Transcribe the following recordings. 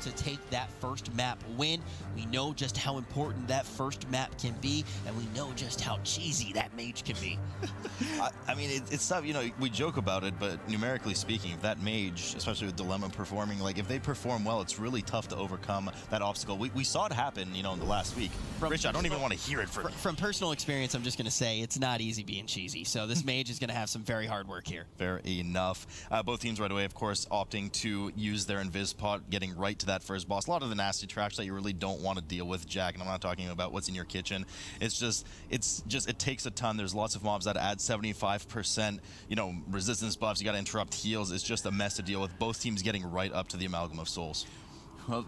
to take that first map win. We know just how important that first map can be, and we know just how cheesy that Mage can be. I mean, it's tough. You know, we joke about it, but numerically speaking, if that Mage, especially with Dilemma performing, like if they perform well, it's really tough to overcome that obstacle. We saw it happen, you know, in the last week. Rich, I don't even want to hear it from personal experience. I'm just going to say it's not easy being cheesy. So this Mage is going to have some very hard work here. Fair enough. Both teams right away, of course, opting to use their Invis pot, getting right to that first boss. A lot of the nasty trash that you really don't want to deal with, Jack. And I'm not talking about what's in your kitchen. It takes a ton. There's lots of mobs that add 75%, you know, resistance buffs. You got to interrupt heals. It's just a mess to deal with. Both teams getting right up to the Amalgam of Souls. Well,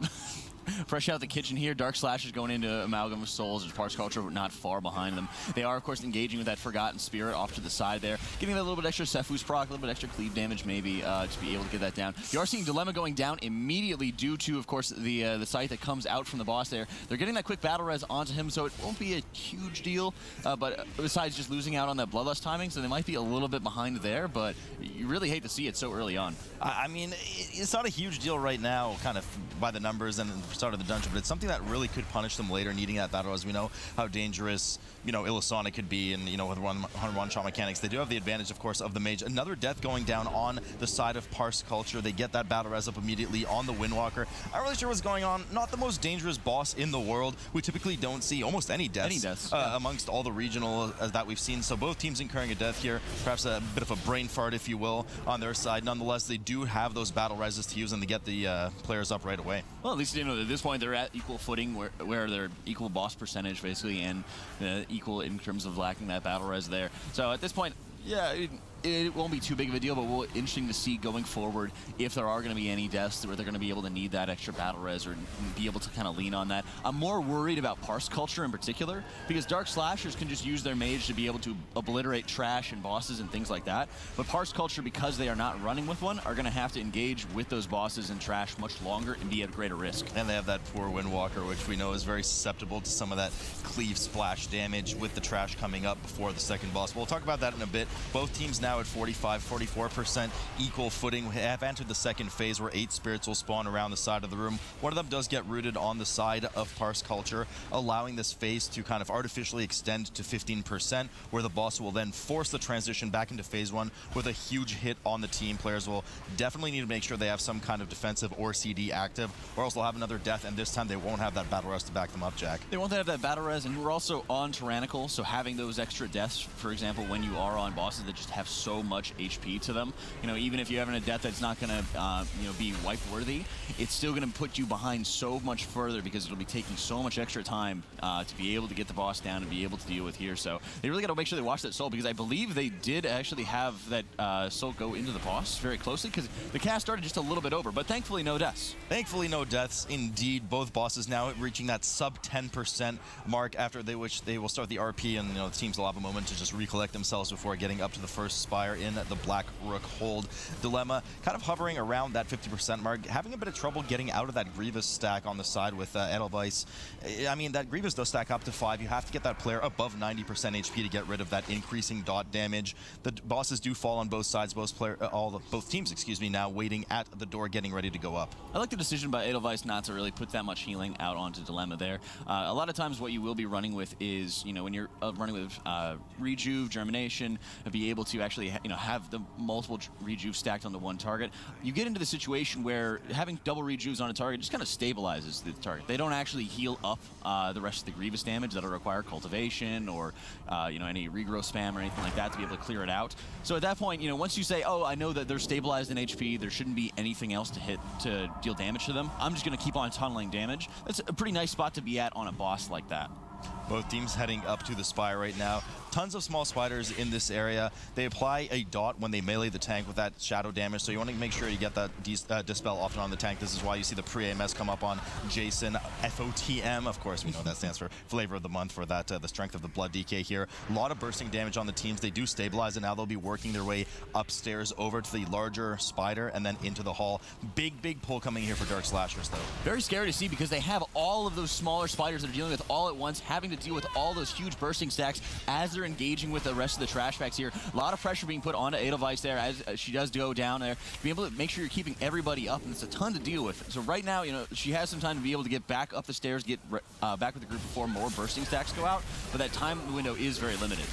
fresh out the kitchen here, Dark Slash is going into Amalgam of Souls. There's Parse Culture not far behind them. They are, of course, engaging with that Forgotten Spirit off to the side there, giving that a little bit extra Sephuz proc, a little bit extra cleave damage maybe to be able to get that down. You are seeing Dilemma going down immediately due to, of course, the scythe that comes out from the boss there. They're getting that quick battle res onto him, so it won't be a huge deal, but besides just losing out on that Bloodlust timing, so they might be a little bit behind there, but you really hate to see it so early on. I mean, it's not a huge deal right now, kind of by the numbers and the start of the dungeon, but it's something that really could punish them later, needing that battle, as we know how dangerous, you know, Illusonic could be, and, you know, with one-shot mechanics. They do have the advantage, of course, of the Mage. Another death going down on the side of Parse Culture. They get that battle res up immediately on the Windwalker. I'm not really sure what's going on. Not the most dangerous boss in the world. We typically don't see almost any deaths, amongst all the regional that we've seen. So both teams incurring a death here. Perhaps a bit of a brain fart, if you will, on their side. Nonetheless, they do have those battle reses to use, and they get the players up right away. Well, at least, you know, at this point, they're at equal footing where they're equal boss percentage, basically, and equal in terms of lacking that battle res there. So at this point, yeah, it won't be too big of a deal, but will interesting to see going forward if there are going to be any deaths where they're going to be able to need that extra battle res or be able to kind of lean on that. I'm more worried about Parse Culture in particular, because Dark Slashers can just use their Mage to be able to obliterate trash and bosses and things like that, but Parse Culture, because they are not running with one, are going to have to engage with those bosses and trash much longer and be at greater risk. And they have that poor Windwalker, which we know is very susceptible to some of that cleave splash damage with the trash coming up before the second boss. We'll talk about that in a bit. Both teams now at 44% equal footing. We have entered the second phase where 8 spirits will spawn around the side of the room. One of them does get rooted on the side of Parse Culture, allowing this phase to kind of artificially extend to 15%, where the boss will then force the transition back into phase 1 with a huge hit on the team. Players will definitely need to make sure they have some kind of defensive or CD active, or else they'll have another death, and this time they won't have that battle res to back them up, Jack. They won't have that battle res, and we're also on Tyrannical, so having those extra deaths, for example, when you are on bosses that just have so much HP to them, you know, even if you're having a death that's not going to, you know, be wipe worthy, it's still going to put you behind so much further because it'll be taking so much extra time to be able to get the boss down and be able to deal with here. So they really got to make sure they watch that soul, because I believe they did actually have that soul go into the boss very closely, because the cast started just a little bit over, but thankfully no deaths. Thankfully no deaths, indeed. Both bosses now reaching that sub 10% mark, after which they will start the RP, and, you know, the teams will have a moment to just recollect themselves before getting up to the first spire in the Black Rook Hold. Dilemma kind of hovering around that 50% mark, having a bit of trouble getting out of that Grievous stack on the side with Edelweiss. I mean, that Grievous does stack up to 5. You have to get that player above 90% HP to get rid of that increasing dot damage. The bosses do fall on both sides, both teams, excuse me, now waiting at the door, getting ready to go up. I like the decision by Edelweiss not to really put that much healing out onto Dilemma there. A lot of times what you will be running with is, you know, when you're running with Rejuve, Germination, be able to actually, you know, have the multiple Rejuve stacked onto one target, you get into the situation where having double Rejuves on a target just kind of stabilizes the target. They don't actually heal up the rest of the Grievous damage that'll require Cultivation or, you know, any regrow spam or anything like that to be able to clear it out. So at that point, you know, once you say, oh, I know that they're stabilized in HP, there shouldn't be anything else to hit to deal damage to them, I'm just going to keep on tunneling damage. That's a pretty nice spot to be at on a boss like that. Both teams heading up to the spire right now. Tons of small spiders in this area. They apply a dot when they melee the tank with that shadow damage, so you want to make sure you get that dispel off and on the tank. This is why you see the pre-AMS come up on Jason. FOTM, of course, we know that stands for Flavor of the Month for that, the Strength of the Blood DK here. A lot of bursting damage on the teams. They do stabilize, and now they'll be working their way upstairs over to the larger spider and then into the hall. Big pull coming here for Dark Slashers, though. Very scary to see, because they have all of those smaller spiders that are dealing with all at once, having to to deal with all those huge bursting stacks as they're engaging with the rest of the trash packs here. A lot of pressure being put onto Edelweiss there as she does go down there. Be able to make sure you're keeping everybody up, and it's a ton to deal with. So right now, you know, she has some time to be able to get back up the stairs, get back with the group before more bursting stacks go out, but that time window is very limited.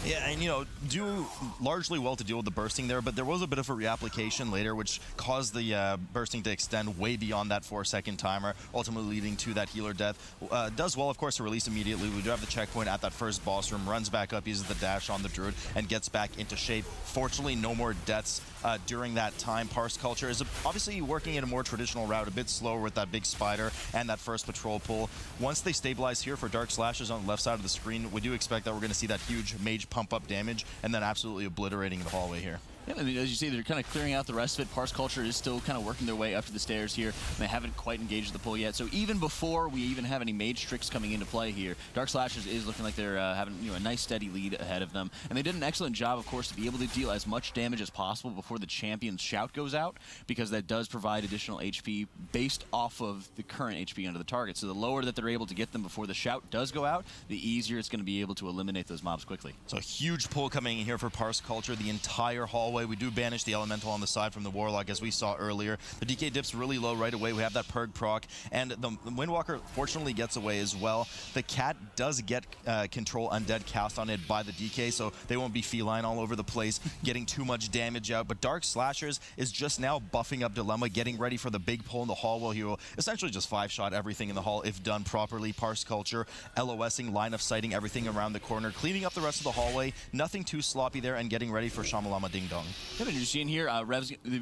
Yeah, and you know, do largely well to deal with the bursting there, but there was a bit of a reapplication later, which caused the bursting to extend way beyond that 4-second timer, ultimately leading to that healer death. Does well, of course, to release immediately. We do have the checkpoint at that first boss room, runs back up, uses the dash on the Druid, and gets back into shape. Fortunately, no more deaths during that time. Parse Culture is obviously working in a more traditional route, a bit slower with that big spider and that first patrol pull. Once they stabilize here for Dark Slashes on the left side of the screen, we do expect that we're going to see that huge Mage pump up damage and then absolutely obliterating the hallway here. Yeah, I mean, as you see, they're kind of clearing out the rest of it. Parse Culture is still kind of working their way up to the stairs here. They haven't quite engaged the pull yet. So even before we even have any Mage tricks coming into play here, Dark Slashers is looking like they're having, you know, a nice steady lead ahead of them. And they did an excellent job, of course, to be able to deal as much damage as possible before the champion's shout goes out, because that does provide additional HP based off of the current HP under the target. So the lower that they're able to get them before the shout does go out, the easier it's going to be able to eliminate those mobs quickly. So a huge pull coming in here for Parse Culture. The entire hallway. We do banish the elemental on the side from the Warlock, as we saw earlier. The DK dips really low right away. We have that Purg proc, and the Windwalker fortunately gets away as well. The cat does get control undead cast on it by the DK, so they won't be feline all over the place, getting too much damage out. But Dark Slashers is just now buffing up Dilemma, getting ready for the big pull in the hall, where he will essentially just 5-shot everything in the hall if done properly. Parse Culture, LOSing, line of sighting everything around the corner, cleaning up the rest of the hallway, nothing too sloppy there, and getting ready for Shamalama Ding Dong. Yeah, you're seeing here, Rev's, the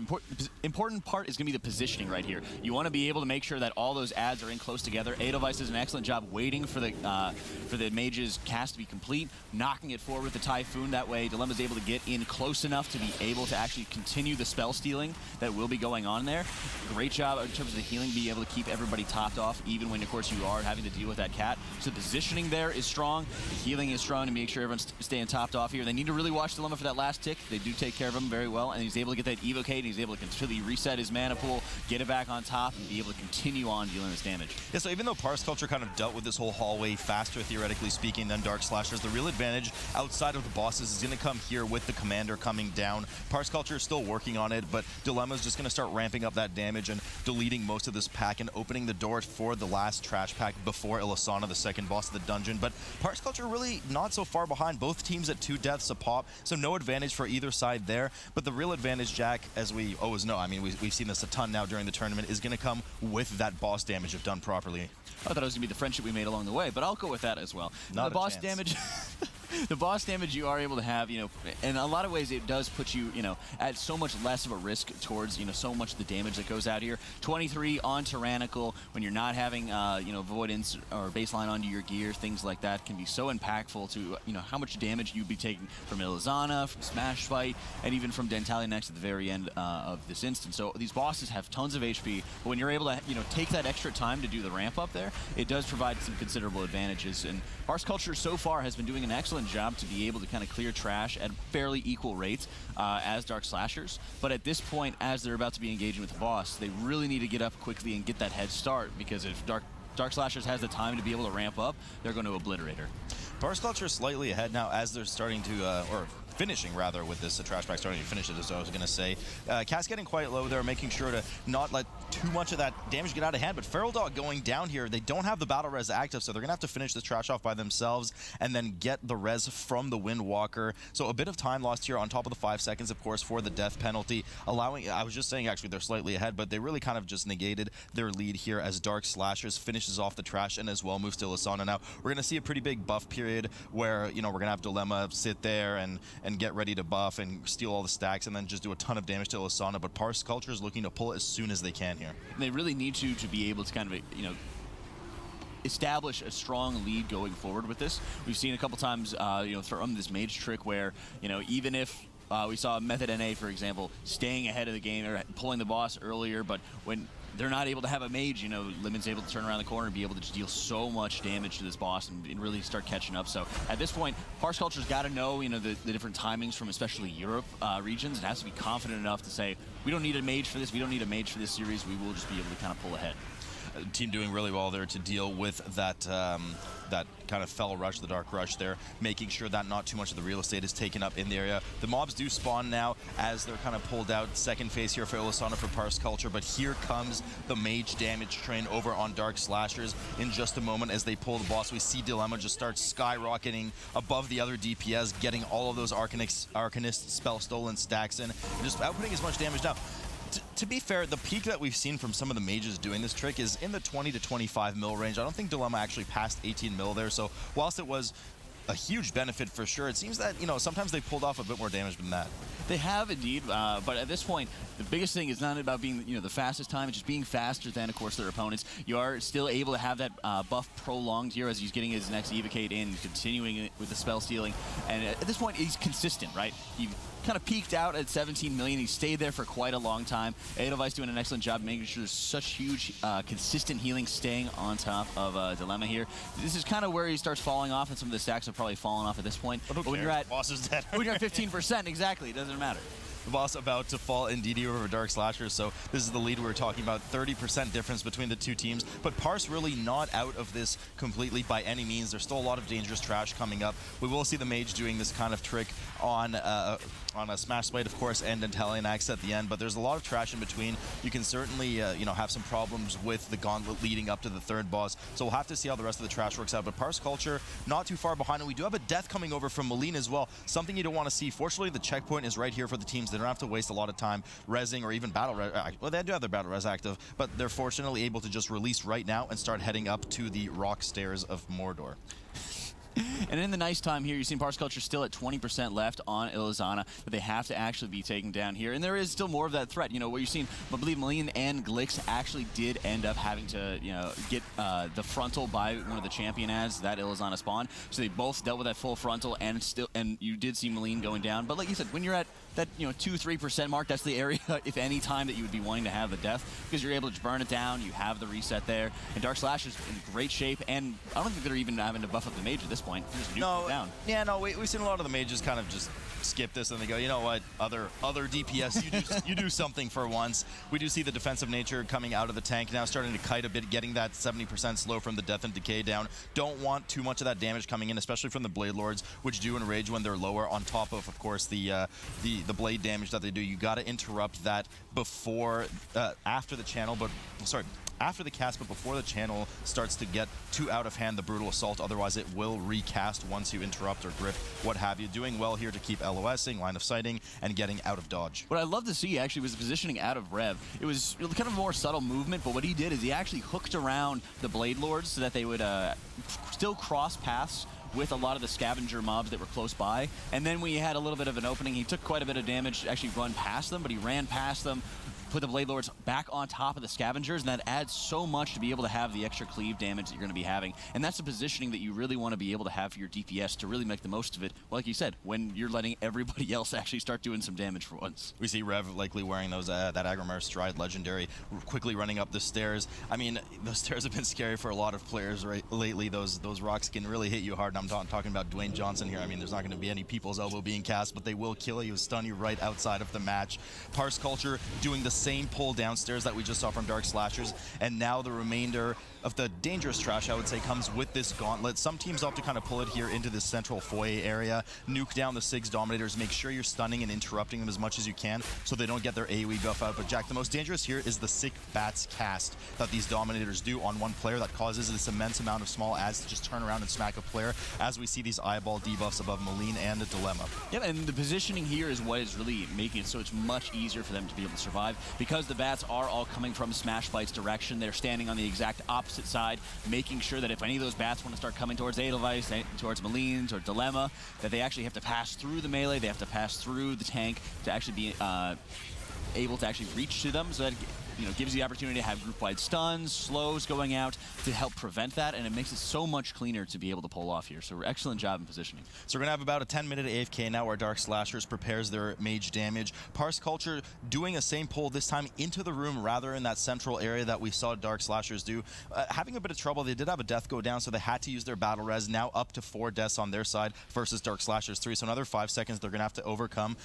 important part is going to be the positioning right here. You want to be able to make sure that all those ads are in close together. Edelweiss does an excellent job waiting for the Mage's cast to be complete, knocking it forward with the Typhoon. That way, Dilemma's able to get in close enough to be able to actually continue the spell stealing that will be going on there. Great job in terms of the healing, being able to keep everybody topped off, even when, of course, you are having to deal with that cat. So the positioning there is strong. The healing is strong to make sure everyone's staying topped off here. They need to really watch Dilemma for that last tick. They do take care of him very well, and he's able to get that evocate, and he's able to completely reset his mana pool, get it back on top, and be able to continue on dealing this damage. Yeah, so even though Parse Culture kind of dealt with this whole hallway faster, theoretically speaking, than Dark Slashers, the real advantage outside of the bosses is going to come here with the Commander coming down. Parse Culture is still working on it, but Dilemma's just going to start ramping up that damage and deleting most of this pack and opening the door for the last trash pack before Ilisana, the second boss of the dungeon. But Parse Culture really not so far behind. Both teams at 2 deaths a pop, so no advantage for either side there. But the real advantage, Jack, as we always know, I mean, we've seen this a ton now during the tournament, is going to come with that boss damage if done properly. I thought it was going to be the friendship we made along the way, but I'll go with that as well. Not the boss damage. The boss damage you are able to have, you know, in a lot of ways it does put you, you know, at so much less of a risk towards, you know, so much of the damage that goes out here. 23 on Tyrannical, when you're not having, you know, Void or baseline onto your gear, things like that can be so impactful to, you know, how much damage you'd be taking from Ilisana, from Smash Fight, and even from Dentalian next at the very end of this instance. So these bosses have tons of HP, but when you're able to, you know, take that extra time to do the ramp up there, it does provide some considerable advantages. And Parse Culture so far has been doing an excellent job to be able to kind of clear trash at fairly equal rates as Dark Slashers. But at this point, as they're about to be engaging with the boss, they really need to get up quickly and get that head start, because if Dark Slashers has the time to be able to ramp up, they're going to obliterate her. Parse Culture is slightly ahead now as they're starting to, or finishing rather with this trash pack, starting to finish it, as I was going to say. Cast getting quite low there, making sure to not let too much of that damage get out of hand, but Feral Dog going down here. They don't have the battle res active, so they're going to have to finish this trash off by themselves and then get the res from the Windwalker. So a bit of time lost here on top of the 5 seconds, of course, for the death penalty, allowing, I was just saying actually they're slightly ahead, but they really kind of just negated their lead here as Dark Slashers finishes off the trash and as well moves to Ilisana. Now, we're going to see a pretty big buff period where, you know, we're going to have Dilemma sit there and get ready to buff and steal all the stacks and then just do a ton of damage to Ilisana, but Parse Culture is looking to pull it as soon as they can here. And they really need to be able to kind of, you know, establish a strong lead going forward with this. We've seen a couple times, you know, from this Mage trick where, you know, even if we saw Method NA, for example, staying ahead of the game or pulling the boss earlier, but when they're not able to have a Mage, you know, Lemon's able to turn around the corner and be able to just deal so much damage to this boss and really start catching up. So at this point, Parse Culture's got to know, you know, the different timings from especially Europe regions. It has to be confident enough to say, we don't need a Mage for this, we don't need a Mage for this series, we will just be able to kind of pull ahead. Team doing really well there to deal with that that kind of fell rush, the dark rush there, making sure that not too much of the real estate is taken up in the area. The mobs do spawn now as they're kind of pulled out. Second phase here for Ilisana for Parse Culture, but here comes the mage damage train over on Dark Slashers in just a moment as they pull the boss. We see Dilemma just start skyrocketing above the other DPS, getting all of those Arcanist spell stolen stacks in, and just outputting as much damage now. To be fair, the peak that we've seen from some of the mages doing this trick is in the 20 to 25 mil range. I don't think Dilemma actually passed 18 mil there, so whilst it was a huge benefit for sure, it seems that, you know, sometimes they pulled off a bit more damage than that. They have indeed, but at this point, the biggest thing is not about being, you know, the fastest time, it's just being faster than, of course, their opponents. You are still able to have that buff prolonged here as he's getting his next Evocate in, continuing with the spell stealing, and at this point, he's consistent, right? He kind of peaked out at 17 million. He stayed there for quite a long time. Edelweiss doing an excellent job making sure there's such huge, consistent healing staying on top of Dilemma here. This is kind of where he starts falling off, and some of the stacks have probably fallen off at this point. But when you're at boss is dead. When you're at 15%, exactly, it doesn't matter. The boss about to fall indeed over Dark Slashers, so this is the lead we were talking about, 30% difference between the two teams, but Parse really not out of this completely by any means. There's still a lot of dangerous trash coming up. We will see the Mage doing this kind of trick on a Smash Blade, of course, and Italian Axe at the end, but there's a lot of trash in between. You can certainly, you know, have some problems with the gauntlet leading up to the third boss, so we'll have to see how the rest of the trash works out, but Parse Culture not too far behind, and we do have a death coming over from Malene as well, something you don't want to see. Fortunately, the checkpoint is right here for the teams. They don't have to waste a lot of time rezzing or even battle res. Well, they do have their battle res active, but they're fortunately able to just release right now and start heading up to the rock stairs of Mordor. And in the nice time here, you've seen Parse Culture still at 20% left on Ilisana, but they have to actually be taken down here. And there is still more of that threat. You know, what you're seeing, I believe Malene and Glix actually did end up having to, you know, get the frontal by one of the champion ads that Ilisana spawned. So they both dealt with that full frontal, and you did see Malene going down. But like you said, when you're at that, you know, 2-3% mark, that's the area, if any time, that you would be wanting to have the death, because you're able to burn it down, you have the reset there, and Dark Slash is in great shape, and I don't think they're even having to buff up the Mage at this point. Just nuke it down. Yeah, no, we've seen a lot of the Mages kind of just skip this and they go, you know what, other DPS, you do something for once. We do see the defensive nature coming out of the tank now, starting to kite a bit, getting that 70% slow from the Death and Decay down. Don't want too much of that damage coming in, especially from the Blade Lords, which do enrage when they're lower, on top of course, the blade damage that they do. You got to interrupt that before, after the channel, but, sorry, after the cast, but before the channel starts to get too out of hand, the Brutal Assault. Otherwise, it will recast once you interrupt or grip, what have you. Doing well here to keep LOSing, line of sighting, and getting out of dodge. What I love to see, actually, was the positioning out of Rev. It was kind of a more subtle movement, but what he did is he actually hooked around the Blade Lords so that they would still cross paths with a lot of the scavenger mobs that were close by. And then when he had a little bit of an opening, he took quite a bit of damage to actually run past them, but he ran past them, put the Blade Lords back on top of the scavengers, and that adds so much to be able to have the extra cleave damage that you're going to be having. And that's the positioning that you really want to be able to have for your DPS to really make the most of it. Well, like you said, when you're letting everybody else actually start doing some damage for once. We see Rev likely wearing those that Agrimar Stride Legendary, quickly running up the stairs. I mean, those stairs have been scary for a lot of players lately. Those rocks can really hit you hard. And I'm talking about Dwayne Johnson here. I mean, there's not going to be any People's Elbow being cast, but they will kill you, stun you right outside of the match. Parse Culture doing the same pull downstairs that we just saw from Dark Slashers, and now the remainder of the dangerous trash, I would say, comes with this gauntlet. Some teams opt to kind of pull it here into the central foyer area, nuke down the Sigs Dominators, make sure you're stunning and interrupting them as much as you can so they don't get their AoE buff out. But Jack, the most dangerous here is the Sick Bats cast that these Dominators do on one player that causes this immense amount of small ads to just turn around and smack a player, as we see these eyeball debuffs above Malene and the Dilemma. Yeah, and the positioning here is what is really making it so it's much easier for them to be able to survive, because the bats are all coming from Smash Bite's direction. They're standing on the exact opposite side, making sure that if any of those bats want to start coming towards Edelweiss, towards Malene, or Dilemma, that they actually have to pass through the melee, they have to pass through the tank to actually be able to actually reach to them, so that gives you the opportunity to have group-wide stuns, slows going out to help prevent that, and it makes it so much cleaner to be able to pull off here. So excellent job in positioning. So we're going to have about a 10-minute AFK now where Dark Slashers prepares their mage damage. Parse Culture doing a same pull, this time into the room rather in that central area that we saw Dark Slashers do. Having a bit of trouble, they did have a death go down, so they had to use their battle res, now up to 4 deaths on their side versus Dark Slashers 3. So another 5 seconds they're going to have to overcome.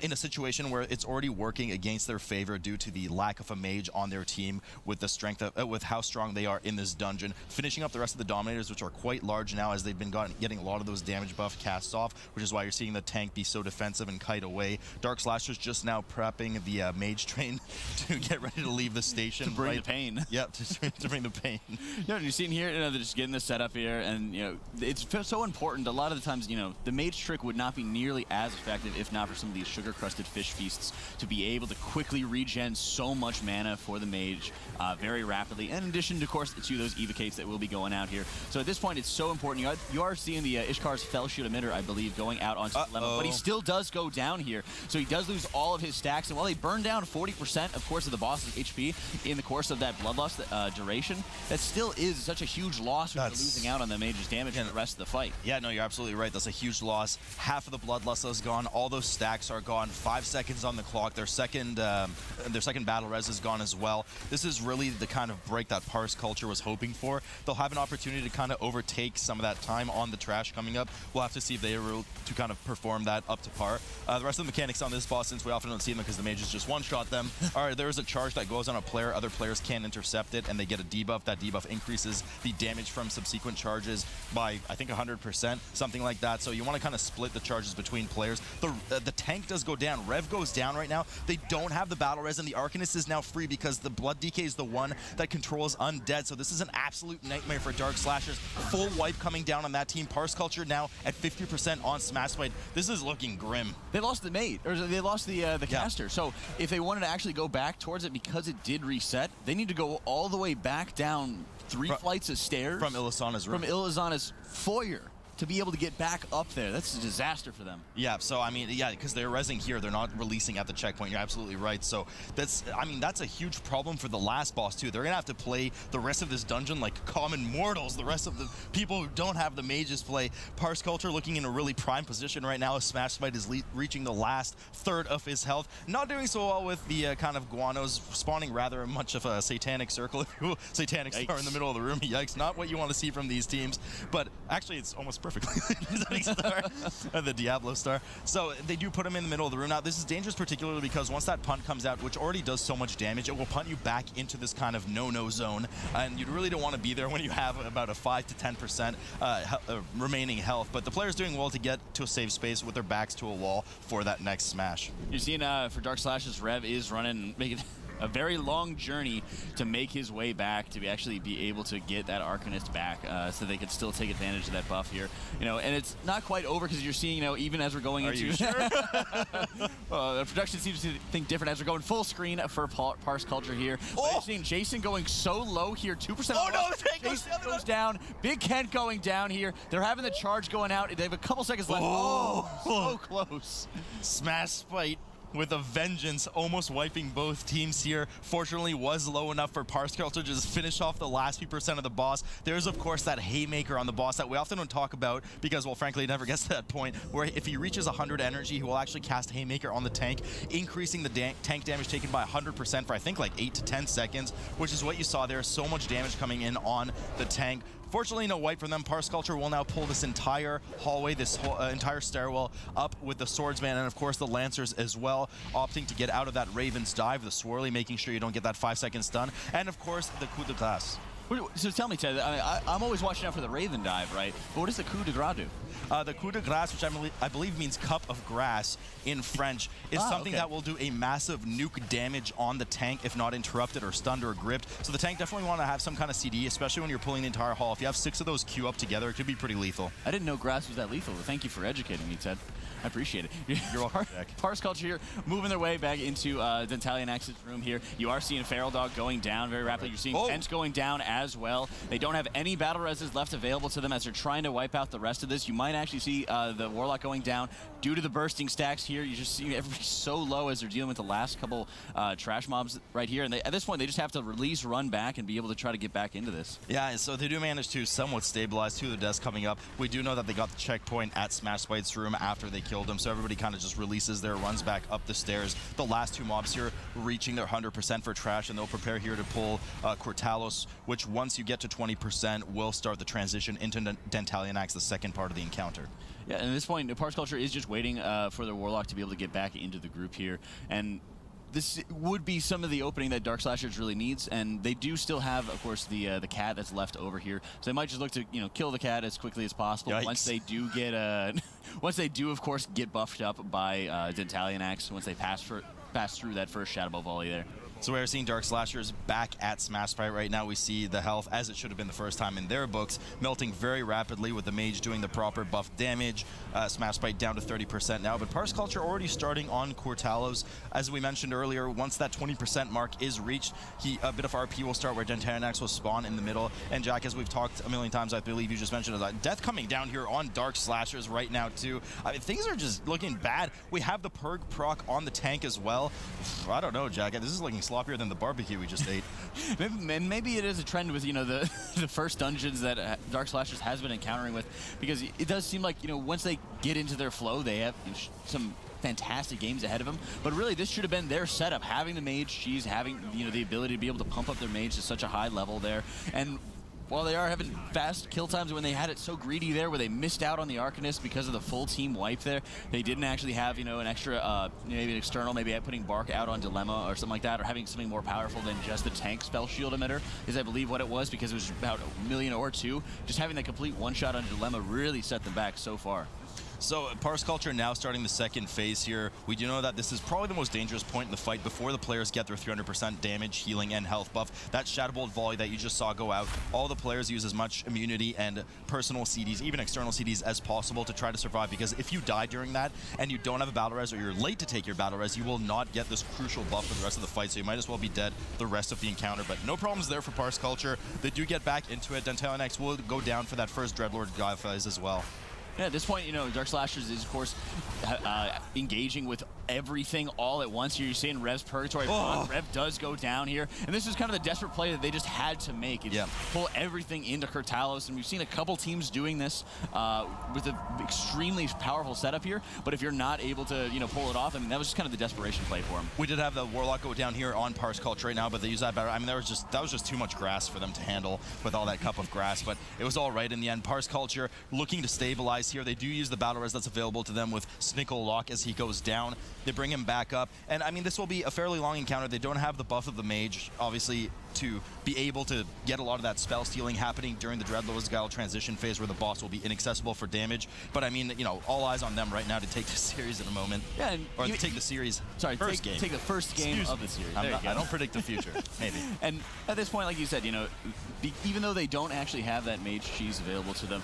in a situation where it's already working against their favor due to the lack of a mage on their team with the strength of, with how strong they are in this dungeon. Finishing up the rest of the Dominators, which are quite large now as they've been getting a lot of those damage buff casts off, which is why you're seeing the tank be so defensive and kite away. Dark Slasher's just now prepping the Mage train to get ready to leave the station. To bring the pain. Yep, to bring the pain. Yeah, you're seeing here, they're just getting this set up here, and it's so important. A lot of the times, the Mage trick would not be nearly as effective if not for some of these sugar-crusted fish feasts to be able to quickly regen so much mana for the Mage very rapidly. And in addition, of course, to those evocates that will be going out here. So at this point, it's so important. You are seeing the Ishkar's Fellshoot emitter, I believe, going out onto the dilemma, but he still does go down here. So he does lose all of his stacks, and while they burn down 40%, of course, of the boss's HP in the course of that Bloodlust duration, that still is such a huge loss when you're losing out on the Mage's damage in the rest of the fight. Yeah, no, you're absolutely right. That's a huge loss. Half of the Bloodlust is gone. All those stacks are gone. 5 seconds on the clock. Their second battle res is gone as well. This is really the kind of break that Parse culture was hoping for. They'll have an opportunity to kind of overtake some of that time on the trash coming up. We'll have to see if they are able to kind of perform that up to par. The rest of the mechanics on this boss, since we often don't see them because the mages just one-shot them, there is a charge that goes on a player. Other players can't intercept it, and they get a debuff. That debuff increases the damage from subsequent charges by, I think, 100%, something like that. So you want to kind of split the charges between players. The tank does go down. Rev goes down right now. They don't have the battle res, and the Arcanist is now free because the Blood DK is the one that controls Undead. So this is an absolute nightmare for Dark Slashers. Full wipe coming down on that team. Parse Culture now at 50% on Smashblade. This is looking grim. They lost the mate, or they lost the caster. So if they wanted to actually go back towards it because it did reset, they need to go all the way back down 3 flights of stairs. From Ilisana's room. From Ilisana's foyer. To be able to get back up there. That's a disaster for them. Yeah, so I mean, yeah, because they're resing here, they're not releasing at the checkpoint. You're absolutely right. So that's a huge problem for the last boss too. They're gonna have to play the rest of this dungeon like common mortals. The rest of the people who don't have the mages play. Parse Culture looking in a really prime position right now. Smashblade is reaching the last third of his health. Not doing so well with the kind of guanos, spawning rather much of a satanic circle, if you will. Satanic star in the middle of the room. Yikes, not what you want to see from these teams. But actually, it's almost perfect. The Diablo star. So they do put him in the middle of the room. Now this is dangerous particularly because once that punt comes out, which already does so much damage, it will punt you back into this kind of no-no zone, and you really don't want to be there when you have about a 5 to 10% remaining health. But the player's doing well to get to a safe space with their backs to a wall for that next smash. You're seeing for Dark Slashers, Rev is running, making a very long journey to make his way back, to actually be able to get that Arcanist back, so they could still take advantage of that buff here. And it's not quite over because you're seeing, even as we're going into... you sure? The production seems to think different as we're going full screen for Parse Culture here. But you're seeing Jason going so low here, 2%. Oh no, the tank goes down. Big Kent going down here. They're having the charge going out. They have a couple seconds left. Oh, so close. Smashblade with a vengeance, almost wiping both teams here. Fortunately, was low enough for Parse Culture to just finish off the last few percent of the boss. There's, of course, that Haymaker on the boss that we often don't talk about because, well, frankly, it never gets to that point where if he reaches 100 energy, he will actually cast Haymaker on the tank, increasing the tank damage taken by 100% for, I think, like 8 to 10 seconds, which is what you saw there. So much damage coming in on the tank. Fortunately, no wipe from them. Parse Culture will now pull this entire hallway, this whole, entire stairwell up with the Swordsman and, of course, the Lancers as well, opting to get out of that Raven's Dive, the Swirly, making sure you don't get that 5-second stun, and, of course, the Coup de Grace. So tell me, Ted, I'm always watching out for the Raven Dive, right? But what does the Coup de Grace do? The Coup de Grace, which I believe means cup of grass in French, is something that will do a massive nuke damage on the tank if not interrupted or stunned or gripped. So the tank definitely want to have some kind of CD, especially when you're pulling the entire hall. If you have 6 of those queue up together, it could be pretty lethal. I didn't know grass was that lethal. Thank you for educating me, Ted. I appreciate it. You're welcome, Parse Culture here, moving their way back into Dentalian Axe's room here. You are seeing Feral Dog going down very rapidly. You're seeing Kent going down as well. They don't have any battle reses left available to them as they're trying to wipe out the rest of this. You might actually see the Warlock going down due to the bursting stacks here. You just see everybody so low as they're dealing with the last couple trash mobs right here. And at this point, they just have to release, run back, and be able to try to get back into this. Yeah, so they do manage to somewhat stabilize 2 of the deaths coming up. We do know that they got the checkpoint at Smashblade's room after they killed him, so everybody kind of just releases their runs back up the stairs. The last two mobs here reaching their 100% for trash, and they'll prepare here to pull Cortalos, which once you get to 20% will start the transition into Dentalian Axe, the second part of the encounter. Yeah, and at this point, Parse Culture is just waiting for the Warlock to be able to get back into the group here, and this would be some of the opening that Dark Slashers really needs, and they do still have, of course, the cat that's left over here. So they might just look to, kill the cat as quickly as possible. Yikes. Once they do get, once they do, of course, get buffed up by Dentalian Axe, once they pass through that first Shadow Ball volley there. So we're seeing Dark Slashers back at Smash Sprite right now. We see the health, as it should have been the first time in their books, melting very rapidly with the Mage doing the proper buff damage. Smash Sprite down to 30% now, but Parse Culture already starting on Cortalos. As we mentioned earlier, once that 20% mark is reached, a bit of RP will start where Dentalian Axe will spawn in the middle. And Jack, as we've talked a million times, I believe you just mentioned death coming down here on Dark Slashers right now too. I mean, things are just looking bad. We have the Purg proc on the tank as well. I don't know, Jack. This is looking sloppier than the barbecue we just ate. Maybe it is a trend with the first dungeons that Dark Slashers has been encountering with, because it does seem like once they get into their flow, they have some fantastic games ahead of them. But really, this should have been their setup. Having the Mage, she's having the ability to be able to pump up their Mage to such a high level there, and while they are having fast kill times, when they had it so greedy there, where they missed out on the Arcanist because of the full team wipe there, they didn't actually have, an extra, maybe an external, maybe putting Bark out on Dilemma or something like that, or having something more powerful than just the tank spell shield emitter, is I believe what it was, because it was about 1 million or 2. Just having that complete one-shot on Dilemma really set them back so far. So Parse Culture now starting the second phase here. We do know that this is probably the most dangerous point in the fight before the players get their 300% damage, healing, and health buff. That Shadow Bolt volley that you just saw go out, all the players use as much immunity and personal CDs, even external CDs, as possible to try to survive, because if you die during that and you don't have a battle res, or you're late to take your battle res, you will not get this crucial buff for the rest of the fight, so you might as well be dead the rest of the encounter. But no problems there for Parse Culture. They do get back into it. Dentalian Axe will go down for that first Dreadlord guy phase as well. Yeah, at this point, Dark Slashers is, of course, engaging with everything all at once. Here you're seeing Rev's Purgatory. Rev does go down here. And this is kind of the desperate play that they just had to make. It's pull everything into Cortalos. And we've seen a couple teams doing this with an extremely powerful setup here. But if you're not able to, pull it off, I mean, that was just kind of the desperation play for him. We did have the Warlock go down here on Parse Culture right now, but they use that better. I mean, that was just too much grass for them to handle with all that cup of grass. But it was all right in the end. Parse Culture looking to stabilize here. They do use the battle res that's available to them with Snickle Lock as he goes down. They bring him back up, and I mean, this will be a fairly long encounter. They don't have the buff of the Mage, obviously, to be able to get a lot of that spell stealing happening during the Dreadlord's Guile transition phase, where the boss will be inaccessible for damage. But I mean, all eyes on them right now to take the series in a moment. Yeah, or take the series. Sorry, first game. Take the first game of the series. I don't predict the future. Maybe. And at this point, like you said, even though they don't actually have that Mage cheese available to them,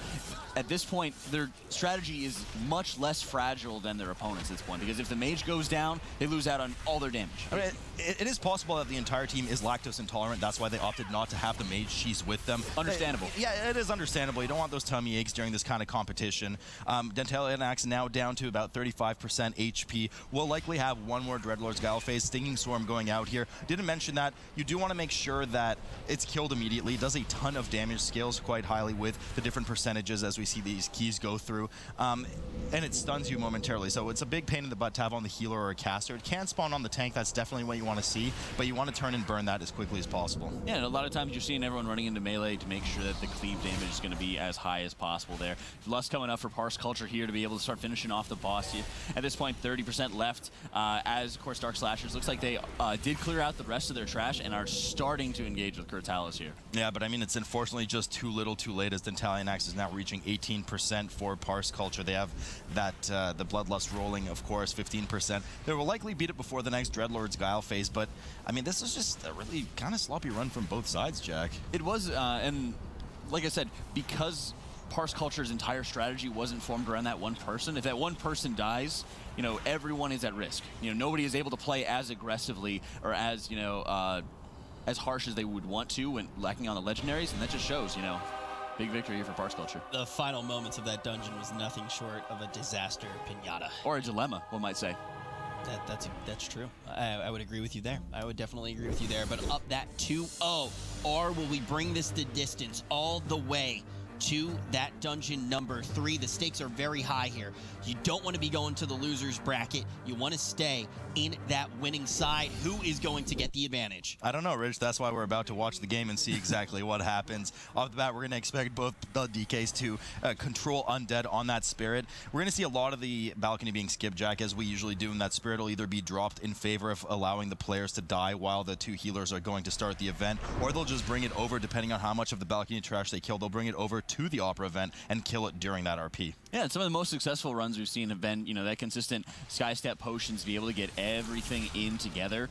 at this point, their strategy is much less fragile than their opponents at this point, because if the Mage goes down, they lose out on all their damage. I mean, it is possible that the entire team is lactose intolerant. That's why they opted not to have the Mage cheese with them. Understandable. Yeah, it is understandable. You don't want those tummy aches during this kind of competition. Dentalian Axe now down to about 35% HP. We'll likely have one more Dreadlord's Guile phase. Stinging Swarm going out here. Didn't mention that. You do want to make sure that it's killed immediately. It does a ton of damage, scales quite highly with the different percentages as we see these keys go through. And it stuns you momentarily. So it's a big pain in the butt to have on the healer or a caster. It can spawn on the tank. That's definitely what you want to see. But you want to turn and burn that as quickly as possible. Yeah, and a lot of times you're seeing everyone running into melee to make sure that the cleave damage is going to be as high as possible there. Lust coming up for Parse Culture here to be able to start finishing off the boss. At this point, 30% left. As, of course, Dark Slashers looks like they did clear out the rest of their trash and are starting to engage with Cortalos here. Yeah, but I mean, it's unfortunately just too little too late, as Dentalian Axe is now reaching 18% for Parse Culture. They have that, the Bloodlust rolling, of course, 15%. They will likely beat it before the next Dreadlord's Guile phase, but I mean, this is just a really kind of sloppy run from both sides, Jack. It was, and like I said, because Parse Culture's entire strategy wasn't formed around that one person, if that one person dies, everyone is at risk. Nobody is able to play as aggressively or as, as harsh as they would want to when lacking on the legendaries, and that just shows, big victory here for Parse Culture. The final moments of that dungeon was nothing short of a disaster pinata. Or a dilemma, one might say. That's true. I would agree with you there. I would definitely agree with you there. But up that 2-0, or will we bring this the distance all the way to that dungeon number 3. The stakes are very high here. You don't want to be going to the loser's bracket. You want to stay in that winning side. Who is going to get the advantage? I don't know, Rich. That's why we're about to watch the game and see exactly what happens. Off the bat, we're going to expect both the DKs to control Undead on that Spirit. We're going to see a lot of the balcony being skipjack, as we usually do, and that Spirit will either be dropped in favor of allowing the players to die while the 2 healers are going to start the event, or they'll just bring it over, depending on how much of the balcony trash they kill. They'll bring it over to the Opera event and kill it during that RP. Yeah, and some of the most successful runs we've seen have been, you know, that consistent Sky Step potions to be able to get everything in together.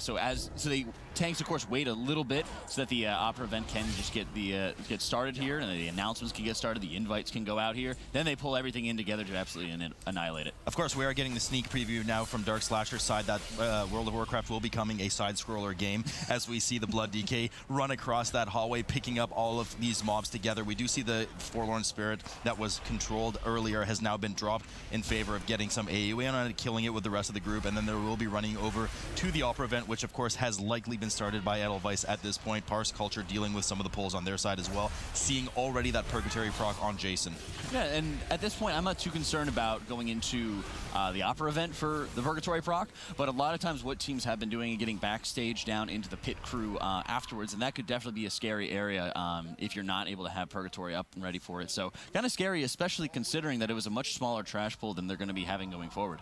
So the tanks, of course, wait a little bit so that the Opera event can just get started here, and the announcements can get started, the invites can go out here. Then they pull everything in together to absolutely annihilate it. Of course, we are getting the sneak preview now from Dark Slasher's side that World of Warcraft will be becoming a side-scroller game, as we see the Blood DK run across that hallway, picking up all of these mobs together. We do see the Forlorn Spirit that was controlled earlier has now been dropped in favor of getting some AoE on it, killing it with the rest of the group, and then there will be running over to the Opera event, which of course has likely been started by Edelweiss at this point. Parse Culture dealing with some of the pulls on their side as well, seeing already that Purgatory proc on Jason. Yeah, and at this point, I'm not too concerned about going into the Opera event for the Purgatory proc, but a lot of times what teams have been doing is getting backstage down into the pit crew afterwards, and that could definitely be a scary area if you're not able to have Purgatory up and ready for it. So kind of scary, especially considering that it was a much smaller trash pool than they're going to be having going forward.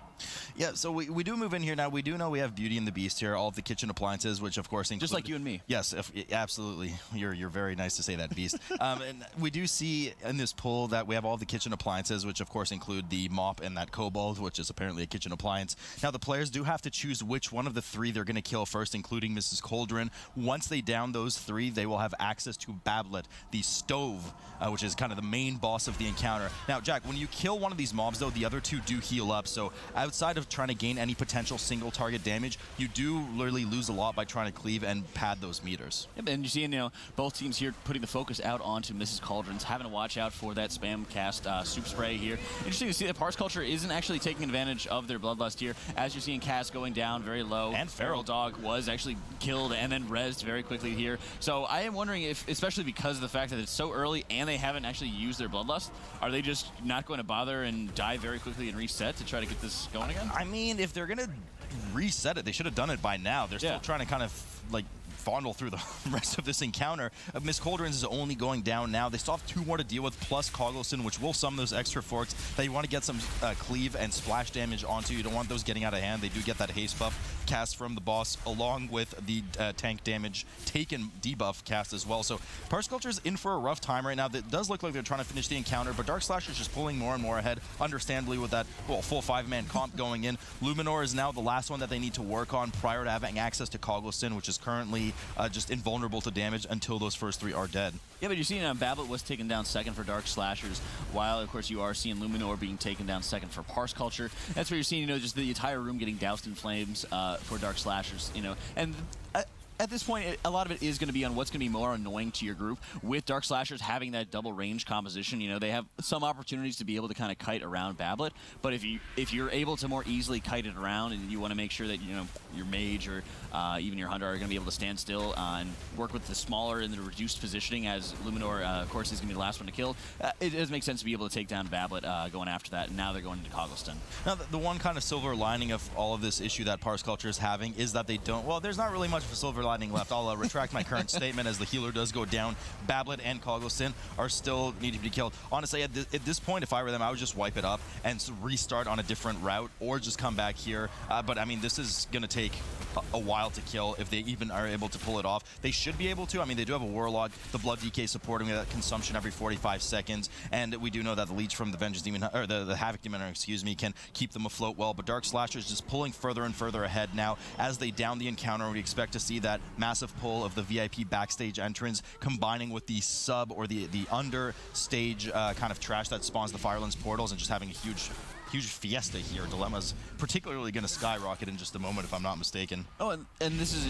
Yeah, so we do move in here now. We do know we have Beauty and the Beast here, all of the kitchen appliances, which of course include... Just like you and me. Yes, absolutely. You're very nice to say that, Beast. And we do see in this pool that we have all the kitchen appliances, which of course include the mop and that kobold, which is apparently a kitchen appliance. Now the players do have to choose which one of the 3 they're going to kill first, including Mrs. Cauldron. Once they down those 3, they will have access to Bablet, the stove, which is kind of the main boss of the encounter. Now, Jack, when you kill one of these mobs, though, the other 2 do heal up. So outside of trying to gain any potential single target damage, you do literally lose a lot by trying to cleave and pad those meters. Yep, and you see, you know, both teams here putting the focus out onto Mrs. Cauldron's, having to watch out for that spam cast soup spray here. Interesting to see that Parse Culture isn't actually taking advantage of their bloodlust here, as you're seeing Cass going down very low. And Feral Dog was actually killed and then rezzed very quickly here. So I am wondering if, especially because of the fact that it's so early and they haven't actually used their bloodlust, are they just not going to bother and die very quickly and reset to try to get this going again? I mean, if they're going to reset it, they should have done it by now. They're still trying to kind of like fondle through the rest of this encounter. Miss Cauldron's is only going down now. They still have 2 more to deal with, plus Coggleston, which will summon those extra forks that you want to get some cleave and splash damage onto. You don't want those getting out of hand. They do get that haste buff cast from the boss, along with the tank damage taken debuff cast as well. So Parse Culture's in for a rough time right now. That does look like they're trying to finish the encounter, but Dark Slasher's just pulling more and more ahead, understandably, with that full 5-man comp going in. Luminor is now the last one that they need to work on prior to having access to Coggleston, which is currently just invulnerable to damage until those first 3 are dead. Yeah, but you're seeing Bablet was taken down second for Dark Slashers, while of course you are seeing Luminor being taken down second for Parse Culture. That's where you're seeing, you know, just the entire room getting doused in flames for Dark Slashers, you know, and at this point, a lot of it is going to be on what's going to be more annoying to your group. With Dark Slashers having that double range composition, you know, they have some opportunities to be able to kind of kite around Bablet. But if you're able to more easily kite it around, and you want to make sure that, you know, your Mage or even your Hunter are going to be able to stand still and work with the smaller and the reduced positioning, as Luminor, of course, is going to be the last one to kill, it does make sense to be able to take down Bablet going after that. And now they're going into Coggleston. Now, the one kind of silver lining of all of this issue that Parse Culture is having is that they don't, well, there's not really much of a silver lining left. I'll retract my current statement, as the healer does go down. Bablet and Coggleston are still needing to be killed. Honestly, at this point, if I were them, I would just wipe it up and restart on a different route, or just come back here. But I mean, this is going to take a while to kill if they even are able to pull it off. They should be able to. I mean, they do have a Warlock, the Blood DK supporting that consumption every 45 seconds, and we do know that the Leech from the Vengeance Demon, or the Havoc Demon, excuse me, can keep them afloat well. But Dark Slasher is just pulling further and further ahead now as they down the encounter. We expect to see that massive pull of the VIP backstage entrance combining with the sub or the under stage kind of trash that spawns the Firelands portals, and just having a huge huge fiesta here. Dilemma's particularly going to skyrocket in just a moment, if I'm not mistaken. Oh, and this is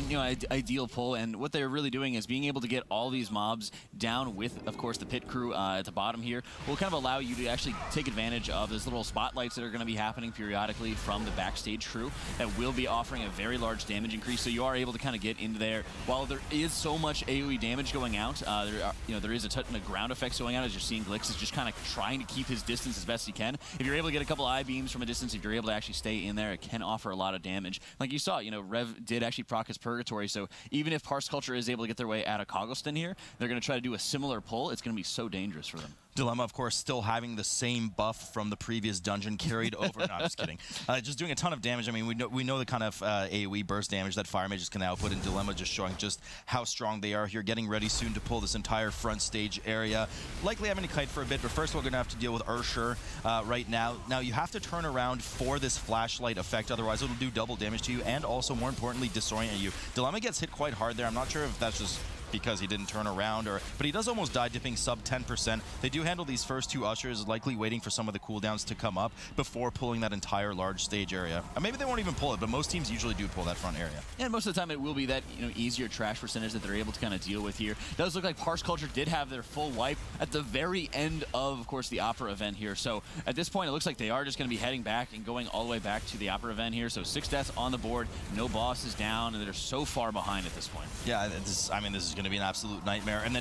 ideal pull, and what they're really doing is being able to get all these mobs down with, of course, the pit crew at the bottom here will kind of allow you to actually take advantage of those little spotlights that are going to be happening periodically from the backstage crew that will be offering a very large damage increase. So you are able to kind of get into there. While there is so much AoE damage going out, there is a ton of ground effects going out as you're seeing Glix is just kind of trying to keep his distance as best he can. If you're able to get a couple I-beams from a distance, if you're able to actually stay in there, it can offer a lot of damage. Like you saw, Rev did actually proc his Purgatory, so even if Parse Culture is able to get their way out of Coggleston here, they're going to try to do a similar pull. It's going to be so dangerous for them. Dilemma, of course, still having the same buff from the previous dungeon carried over. No, I'm just kidding. Just doing a ton of damage. I mean, we know the kind of AoE burst damage that Fire Mages can output, and Dilemma just showing just how strong they are here. Getting ready soon to pull this entire front stage area. Likely having to kite for a bit, but first we're going to have to deal with Ursher right now. Now, you have to turn around for this flashlight effect, otherwise it'll do double damage to you, and also, more importantly, disorient you. Dilemma gets hit quite hard there. I'm not sure if that's just because he didn't turn around, but he does almost die, dipping sub 10%. They do handle these first two Ushers, likely waiting for some of the cooldowns to come up before pulling that entire large stage area. Maybe they won't even pull it, but most teams usually do pull that front area. And most of the time it will be that easier trash percentage that they're able to kind of deal with here. It does look like Parse Culture did have their full wipe at the very end of course, the Opera event here. So at this point, it looks like they are just going to be heading back and going all the way back to the Opera event here. So 6 deaths on the board, no bosses down, and they're so far behind at this point. Yeah, this is going to be an absolute nightmare. And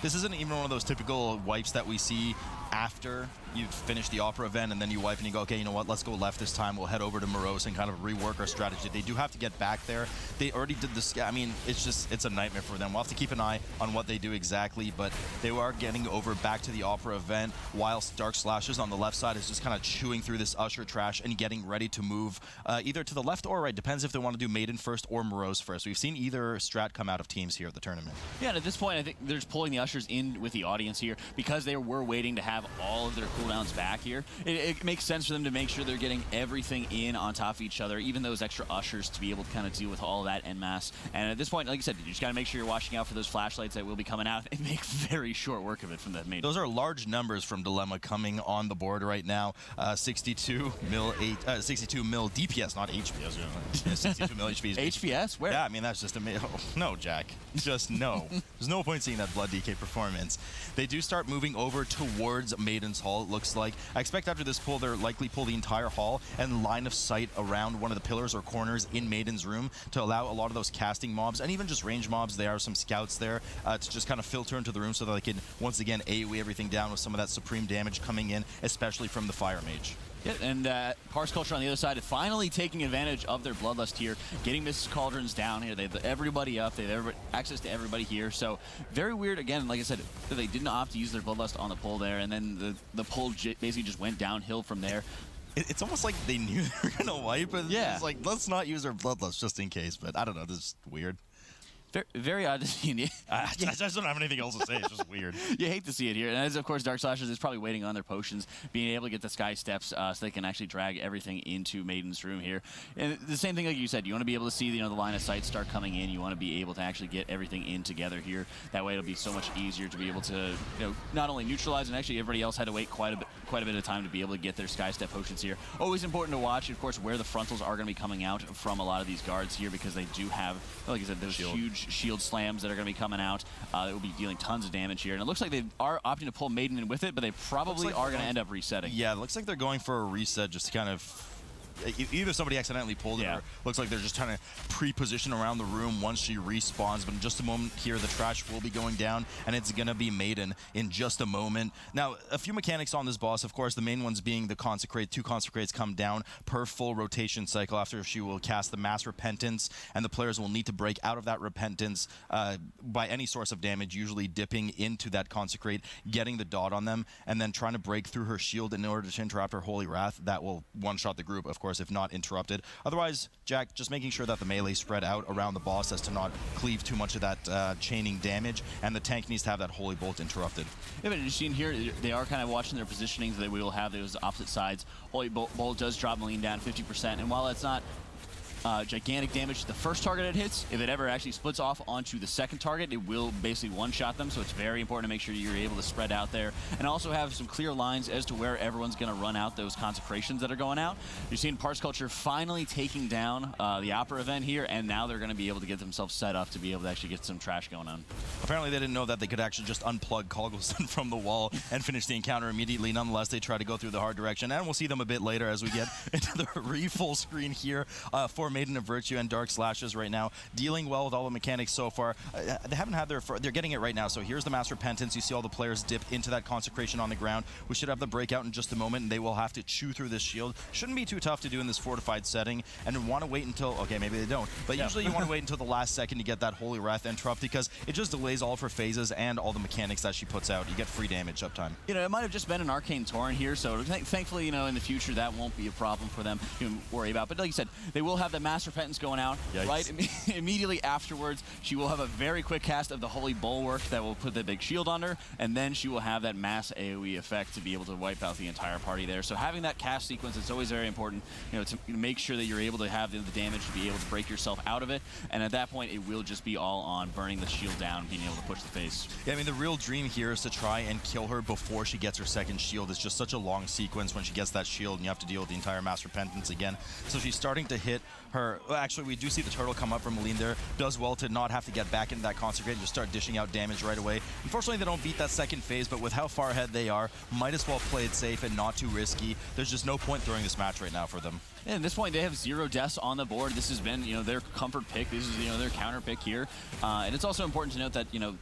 this isn't even one of those typical wipes that we see after you finish the Opera event and then you wipe and you go, okay, you know what, let's go left this time. We'll head over to Morose and kind of rework our strategy. They do have to get back there. They already did this. I mean, it's a nightmare for them. We'll have to keep an eye on what they do exactly, but they are getting over back to the Opera event whilst Dark Slashers on the left side is just kind of chewing through this Usher trash and getting ready to move either to the left or right. Depends if they want to do Maiden first or Morose first. We've seen either strat come out of teams here at the tournament. Yeah, and at this point, I think they're just pulling the Ushers in with the audience here because they were waiting to have all of their cooldowns back here. It makes sense for them to make sure they're getting everything in on top of each other, even those extra Ushers, to be able to kind of deal with all of that en masse. And at this point, like I said, you just got to make sure you're watching out for those flashlights that will be coming out and make very short work of it from the main. Those are large numbers from Dilemma coming on the board right now. 62 mil DPS, not HPS. 62 mil HPS. HPS? Where? Yeah, I mean, that's just amazing. Oh, no, Jack. Just no. There's no point seeing that Blood DK performance. They do start moving over towards Maiden's Hall, it looks like. I expect after this pull, they'll likely pull the entire hall and line of sight around one of the pillars or corners in Maiden's room to allow a lot of those casting mobs and even just range mobs. There are some scouts there to just kind of filter into the room so that they can, once again, AoE everything down with some of that supreme damage coming in, especially from the Fire Mage. Yeah, and Parse Culture on the other side finally taking advantage of their Bloodlust here, getting Mrs. Cauldrons down here. They have everybody up. They have access to everybody here. So very weird, again, like I said, they didn't opt to use their Bloodlust on the pull there, and then the pull basically just went downhill from there. It's almost like they knew they were going to wipe, and yeah. It's like, let's not use our Bloodlust just in case, but I don't know, this is weird. Very odd to see. I just don't have anything else to say. It's just weird. You hate to see it here. And as, of course, Dark Slashers is probably waiting on their potions, being able to get the Sky Steps so they can actually drag everything into Maiden's room here. And the same thing like you said, you want to be able to see the line of sight start coming in. You want to be able to actually get everything in together here. That way it'll be so much easier to be able to not only neutralize, and actually everybody else had to wait quite a bit of time to be able to get their Sky Step potions here. Always important to watch, of course, where the frontals are going to be coming out from a lot of these guards here, because they do have, like I said, those huge shield slams that are going to be coming out that will be dealing tons of damage here. And it looks like they are opting to pull Maiden in with it, but they probably are going to end up resetting. Yeah, it looks like they're going for a reset just to kind of... Either somebody accidentally pulled it, or looks like they're just trying to pre-position around the room once she respawns. But in just a moment here, the trash will be going down, and it's going to be Maiden in just a moment. Now, a few mechanics on this boss, of course, the main ones being the Consecrate. 2 Consecrates come down per full rotation cycle after she will cast the Mass Repentance, and the players will need to break out of that Repentance by any source of damage, usually dipping into that Consecrate, getting the dot on them, and then trying to break through her shield in order to interrupt her Holy Wrath. That will one-shot the group, of course, if not interrupted. Otherwise, Jack, just making sure that the melee spread out around the boss as to not cleave too much of that chaining damage, and the tank needs to have that Holy Bolt interrupted. Yeah, but you see in here, they are kind of watching their positioning, so they will have those opposite sides. Holy Bolt does drop Malign down 50%, and while that's not gigantic damage to the first target it hits. If it ever actually splits off onto the second target, it will basically one-shot them, so it's very important to make sure you're able to spread out there and also have some clear lines as to where everyone's going to run out those consecrations that are going out. You're seeing Parse Culture finally taking down the Opera event here, and now they're going to be able to get themselves set up to be able to actually get some trash going on. Apparently they didn't know that they could actually just unplug Coggleston from the wall and finish the encounter immediately. Nonetheless, they try to go through the hard direction, and we'll see them a bit later as we get into the full screen here for Maiden of Virtue and Dark Slashes right now, dealing well with all the mechanics so far. They haven't had they're getting it right now. So here's the Mass Repentance. You see all the players dip into that consecration on the ground. We should have the breakout in just a moment, and they will have to chew through this shield. Shouldn't be too tough to do in this fortified setting, and want to wait until, okay, maybe they don't, but usually you want to wait until the last second to get that Holy Wrath interrupt, because it just delays all of her phases and all the mechanics that she puts out. You get free damage uptime. You know, it might have just been an Arcane Torrent here, so thankfully, you know, in the future that won't be a problem for them to worry about. But like you said, they will have the Mass Repentance going out. Yikes. Right immediately afterwards. She will have a very quick cast of the Holy Bulwark that will put the big shield on her, and then she will have that mass AoE effect to be able to wipe out the entire party there. So having that cast sequence is always very important, you know, to make sure that you're able to have the damage to be able to break yourself out of it. And at that point, it will just be all on burning the shield down, being able to push the face. Yeah, I mean, the real dream here is to try and kill her before she gets her second shield. It's just such a long sequence when she gets that shield, and you have to deal with the entire Mass Repentance again. So she's starting to hit her. Well, actually, we do see the turtle come up from Malene there. Does well to not have to get back into that Consecrate and just start dishing out damage right away. Unfortunately, they don't beat that second phase, but with how far ahead they are, might as well play it safe and not too risky. There's just no point throwing this match right now for them. Yeah, at this point, they have 0 deaths on the board. This has been, you know, their comfort pick. This is, you know, their counter pick here. And it's also important to note that, you know,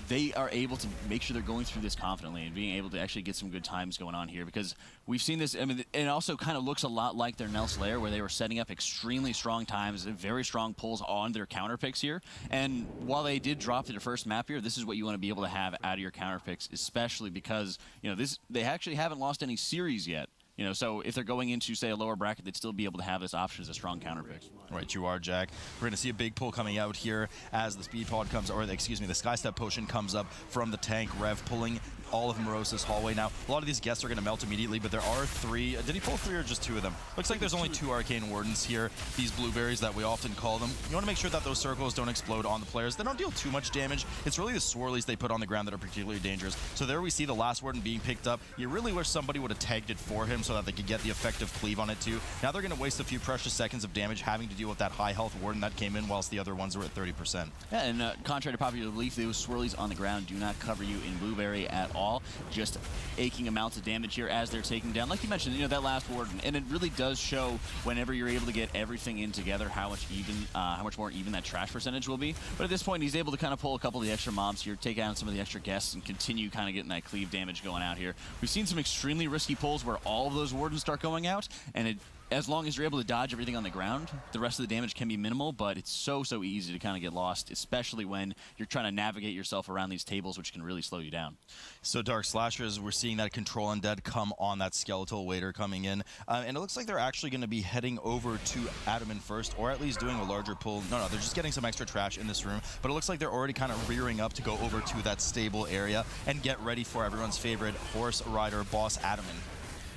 they are able to make sure they're going through this confidently and being able to actually get some good times going on here, because we've seen this. I mean, it also kind of looks a lot like their Nels Lair, where they were setting up extremely strong times and very strong pulls on their counter picks here. And while they did drop to their first map here, this is what you want to be able to have out of your counter picks, especially because, you know, they actually haven't lost any series yet. You know, so if they're going into, say, a lower bracket, they'd still be able to have this option as a strong counter pick. Right, you are, Jack. We're going to see a big pull coming out here as the speed pod comes, or excuse me, the Sky Step potion comes up from the tank. Rev pulling all of Morosa's hallway. Now, a lot of these guests are going to melt immediately, but there are 3. Did he pull 3 or just 2 of them? Looks like there's only 2 Arcane Wardens here, these blueberries that we often call them. You want to make sure that those circles don't explode on the players. They don't deal too much damage. It's really the swirlies they put on the ground that are particularly dangerous. So there we see the last Warden being picked up. You really wish somebody would have tagged it for him so that they could get the effective cleave on it too. Now they're going to waste a few precious seconds of damage having to deal with that high health Warden that came in whilst the other ones were at 30%. Yeah, and contrary to popular belief, those swirlies on the ground do not cover you in blueberry at all. Just aching amounts of damage here as they're taking down, like you mentioned, you know, that last Warden, and it really does show whenever you're able to get everything in together how much more even that trash percentage will be. But at this point, he's able to kind of pull a couple of the extra mobs here, take out some of the extra guests, and continue kind of getting that cleave damage going out here. We've seen some extremely risky pulls where all of those Wardens start going out, and as long as you're able to dodge everything on the ground, the rest of the damage can be minimal, but it's so easy to kind of get lost, especially when you're trying to navigate yourself around these tables, which can really slow you down. So Dark Slashers, we're seeing that Control Undead come on that Skeletal Waiter coming in, and it looks like they're actually going to be heading over to Adaman first, or at least doing a larger pull. No, they're just getting some extra trash in this room, but it looks like they're already kind of rearing up to go over to that stable area and get ready for everyone's favorite horse rider boss, Adaman.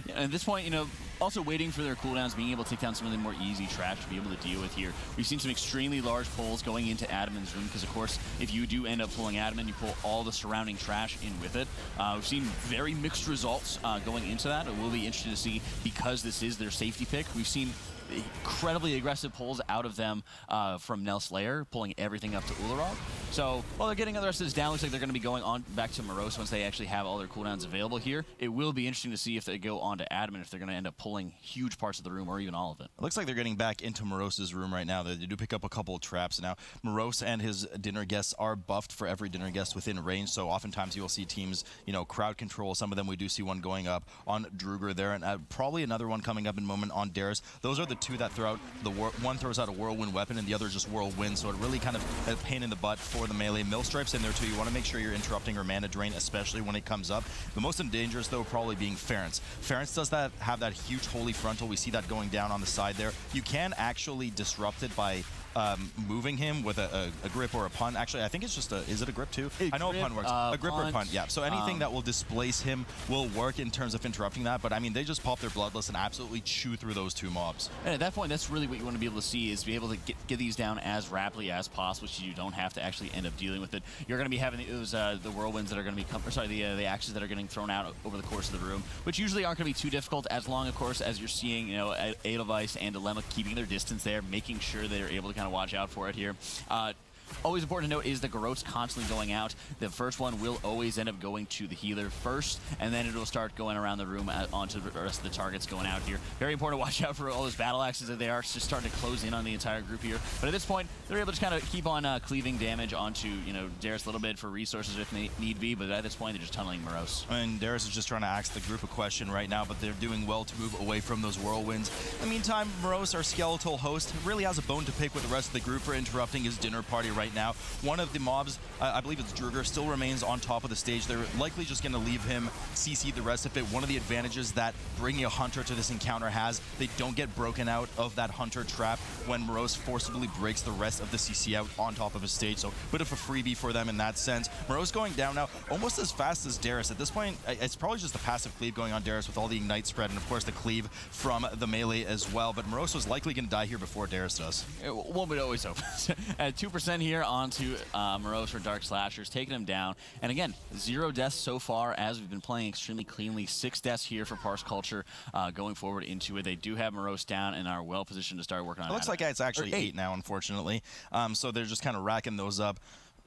Yeah, at this point, you know, also waiting for their cooldowns, being able to take down some of the more easy trash to be able to deal with here. We've seen some extremely large pulls going into Adaman's room, because of course, if you do end up pulling Adaman, you pull all the surrounding trash in with it. We've seen very mixed results going into that. It will be interesting to see, because this is their safety pick. We've seen incredibly aggressive pulls out of them from Nels Lair, pulling everything up to Ularog. So while they're getting the rest of this down, looks like they're going to be going on back to Morose once they actually have all their cooldowns available here. It will be interesting to see if they go on to Adaman, if they're going to end up pulling huge parts of the room or even all of it. It looks like they're getting back into Morose's room right now. They do pick up a couple of traps. Now, Morose and his dinner guests are buffed for every dinner guest within range, so oftentimes you will see teams, you know, crowd control. Some of them we do see one going up on Druger there, and probably another one coming up in a moment on Darius. Those are the 2 that throw out one throws out a whirlwind weapon and the other just whirlwind, so it really kind of a pain in the butt for the melee. Millstripe's in there too. You want to make sure you're interrupting her mana drain, especially when it comes up. The most dangerous though probably being Ference. Ference does have that huge holy frontal. We see that going down on the side there. You can actually disrupt it by moving him with a grip or a punt. Actually, I think it's just a, is it a grip too? I know a punt works. A grip or punt, yeah. So anything that will displace him will work in terms of interrupting that, but I mean, they just pop their Bloodlust and absolutely chew through those two mobs. And at that point, that's really what you want to be able to see, is be able to get these down as rapidly as possible, so you don't have to actually end up dealing with it. You're going to be having those the whirlwinds that are going to be, the axes that are getting thrown out over the course of the room, which usually aren't going to be too difficult, as long, of course, as you're seeing, you know, Edelweiss and Dilemma keeping their distance there, making sure they're able to kind of watch out for it here. Always important to note is the Garrote's constantly going out. The first one will always end up going to the healer first, and then it'll start going around the room onto the rest of the targets going out here. Very important to watch out for all those battle axes that they are just starting to close in on the entire group here. But at this point, they're able to kind of keep on cleaving damage onto, you know, Darius a little bit for resources if need be, but at this point, they're just tunneling Morose. And Darius is just trying to ask the group a question right now, but they're doing well to move away from those whirlwinds. In the meantime, Morose, our skeletal host, really has a bone to pick with the rest of the group for interrupting his dinner party right now. One of the mobs, I believe it's Druger, still remains on top of the stage. They're likely just going to leave him CC the rest of it. One of the advantages that bringing a hunter to this encounter has, they don't get broken out of that hunter trap when Morose forcibly breaks the rest of the CC out on top of his stage. So a bit of a freebie for them in that sense. Morose going down now almost as fast as Darius. At this point, it's probably just the passive cleave going on Darius with all the ignite spread and of course the cleave from the melee as well. But Morose was likely going to die here before Darius does. One would always hope. At 2% here onto Morose for Dark Slashers, taking him down. And again, 0 deaths so far as we've been playing extremely cleanly. 6 deaths here for Parse Culture going forward into it. They do have Morose down and are well positioned to start working on it. It looks like it's actually 8 now, unfortunately. So they're just kind of racking those up.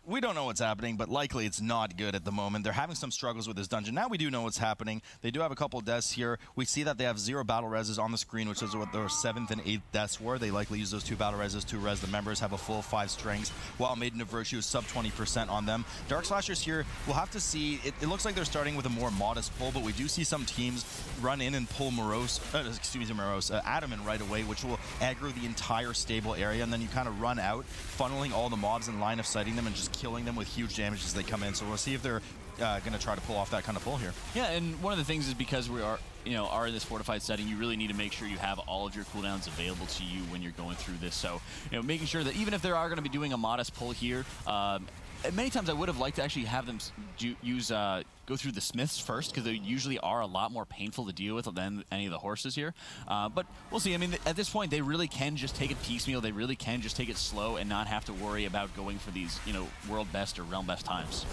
We don't know what's happening, but likely it's not good at the moment. They're having some struggles with this dungeon. Now we do know what's happening. They do have a couple deaths here. We see that they have 0 battle reses on the screen, which is what their 7th and 8th deaths were. They likely use those 2 battle reses to res the members, have a full 5 strings, while Maiden of Virtue is sub 20% on them. Dark Slashers here, we'll have to see. It looks like they're starting with a more modest pull, but we do see some teams run in and pull Adam in right away, which will aggro the entire stable area, and then you kind of run out, funneling all the mobs in line of sighting them and just killing them with huge damage as they come in. So we'll see if they're going to try to pull off that kind of pull here. Yeah, and one of the things is because we are, are in this fortified setting, you really need to make sure you have all of your cooldowns available to you when you're going through this. So, making sure that even if they are going to be doing a modest pull here, many times I would have liked to actually have them go through the smiths first, because they usually are a lot more painful to deal with than any of the horses here. But we'll see. I mean, at this point, they really can just take it piecemeal. They really can just take it slow and not have to worry about going for these, world best or realm best times.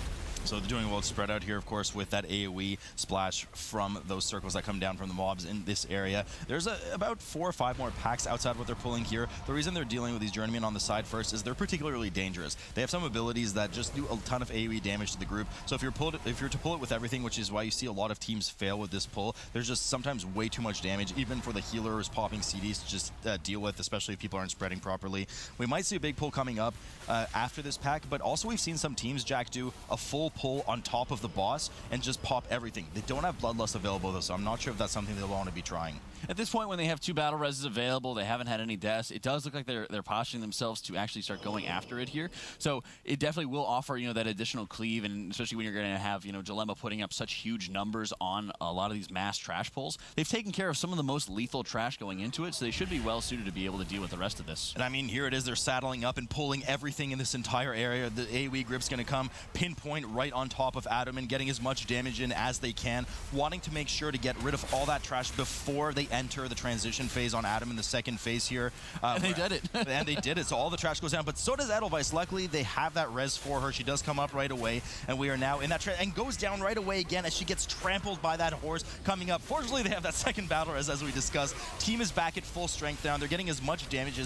So they're doing well spread out here, of course, with that AoE splash from those circles that come down from the mobs in this area. There's about 4 or 5 more packs outside what they're pulling here. The reason they're dealing with these journeymen on the side first is they're particularly dangerous. They have some abilities that just do a ton of AoE damage to the group. So if you're to pull it with everything, which is why you see a lot of teams fail with this pull, there's just sometimes way too much damage, even for the healers popping CDs to just deal with, especially if people aren't spreading properly. We might see a big pull coming up after this pack, but also we've seen some teams, Jack, do a full pull on top of the boss and just pop everything. They don't have Bloodlust available though, so I'm not sure if that's something they'll want to be trying. At this point, when they have 2 battle reses available, they haven't had any deaths, it does look like they're posturing themselves to actually start going after it here. So it definitely will offer, that additional cleave, and especially when you're going to have, Dilemma putting up such huge numbers on a lot of these mass trash pulls. They've taken care of some of the most lethal trash going into it, so they should be well suited to be able to deal with the rest of this. And I mean, here it is, they're saddling up and pulling everything in this entire area. The AoE grip's going to come pinpoint right on top of Adam and getting as much damage in as they can, wanting to make sure to get rid of all that trash before they enter the transition phase on Adam in the second phase here. And they did it. And they did it, so all the trash goes down, but so does Edelweiss. Luckily, they have that res for her. She does come up right away, and we are now in that and goes down right away again as she gets trampled by that horse coming up. Fortunately, they have that second battle res, as we discussed. Team is back at full strength down. They're getting as much damage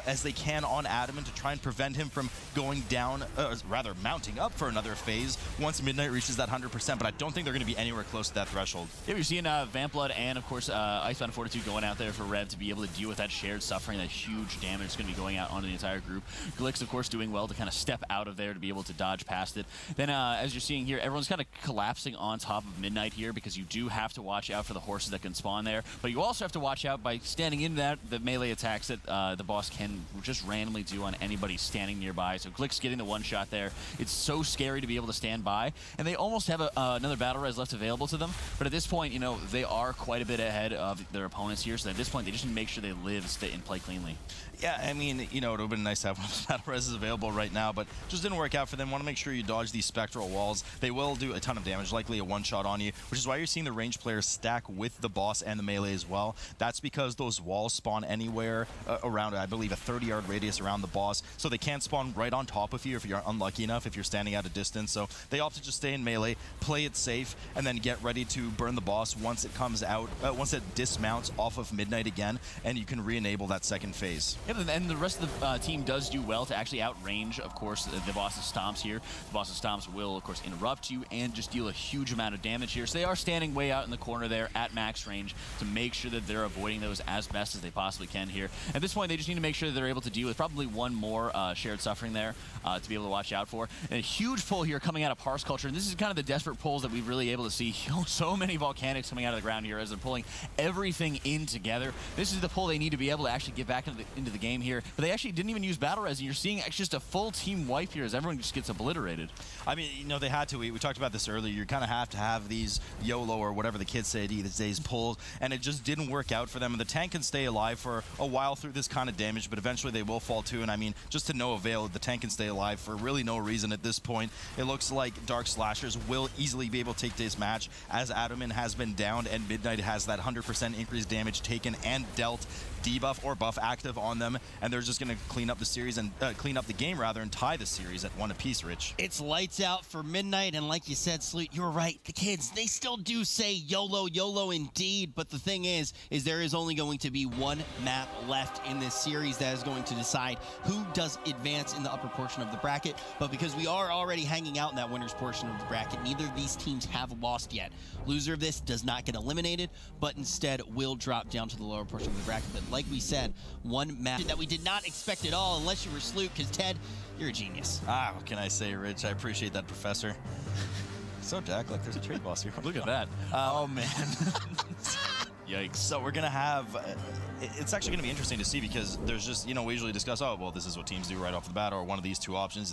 as they can on Adam to try and prevent him from going down, rather mounting up for another phase once Midnight reaches that 100%, but I don't think they're going to be anywhere close to that threshold. Yeah, we're seeing Vampblood and, of course, Icebound Fortitude going out there for Rev to be able to deal with that shared suffering, that huge damage that's going to be going out onto the entire group. Glix, of course, doing well to kind of step out of there to be able to dodge past it. Then, as you're seeing here, everyone's kind of collapsing on top of Midnight here, because you do have to watch out for the horses that can spawn there, but you also have to watch out by standing in the melee attacks that the boss can just randomly do on anybody standing nearby. So Glix getting the one shot there. It's so scary to be able to stand by, and they almost have another battle res left available to them, but at this point, they are quite a bit ahead of their opponents here, so at this point, they just need to make sure they live and play cleanly. Yeah, I mean, you know, it would have been nice to have one of those battle reses available right now, but just didn't work out for them. Want to make sure you dodge these spectral walls. They will do a ton of damage, likely a one-shot on you, which is why you're seeing the ranged players stack with the boss and the melee as well. That's because those walls spawn anywhere around, I believe, a 30-yard radius around the boss, so they can't spawn right on top of you if you're unlucky enough, if you're standing at a distance. So they opt to just stay in melee, play it safe, and then get ready to burn the boss once it comes out, once it dismounts off of Midnight again, and you can re-enable that second phase. Yeah, and the rest of the team does do well to actually outrange, of course, the boss's stomps here. The boss's stomps will, of course, interrupt you and just deal a huge amount of damage here. So they are standing way out in the corner there at max range to make sure that they're avoiding those as best as they possibly can here. At this point, they just need to make sure that they're able to deal with probably one more shared suffering there to be able to watch out for. And a huge pull here coming out of Parse Culture, and this is kind of the desperate pulls that we've really able to see. So many volcanics coming out of the ground here as they're pulling everything in together. This is the pull they need to be able to actually get back into the game here. But they actually didn't even use battle res, and you're seeing actually just a full team wipe here as everyone just gets obliterated. I mean, you know, they had to. We talked about this earlier. You kind of have to have these YOLO or whatever the kids say these days pulls, and it just didn't work out for them. And the tank can stay alive for a while through this kind of damage, but eventually they will fall too. And I mean, just to no avail, the tank can stay alive for really no reason at this point. It looks like Dark Slashers will easily be able to take this match, as Adamin has been downed and Midnight has that 100% increased damage taken and dealt debuff or buff active on them, and they're just going to clean up the series and clean up the game rather and tie the series at 1 apiece, Rich. It's lights out for Midnight, and like you said, Sloot, you're right. The kids, they still do say YOLO, YOLO indeed, but the thing is there is only going to be one map left in this series that is going to decide who does advance in the upper portion of the bracket, but because we are already hanging out in that winner's portion of the bracket, neither of these teams have lost yet. Loser of this does not get eliminated, but instead will drop down to the lower portion of the bracket. But like we said, one match that we did not expect at all, unless you were Sloot, because Ted, you're a genius. Ah, what can I say, Rich? I appreciate that, Professor. So, Jack, like there's a trade boss here. Look at that. Oh, man. Yikes. So we're going to have, it's actually going to be interesting to see, because there's just, you know, we usually discuss, oh, well, this is what teams do right off the bat, or one of these two options.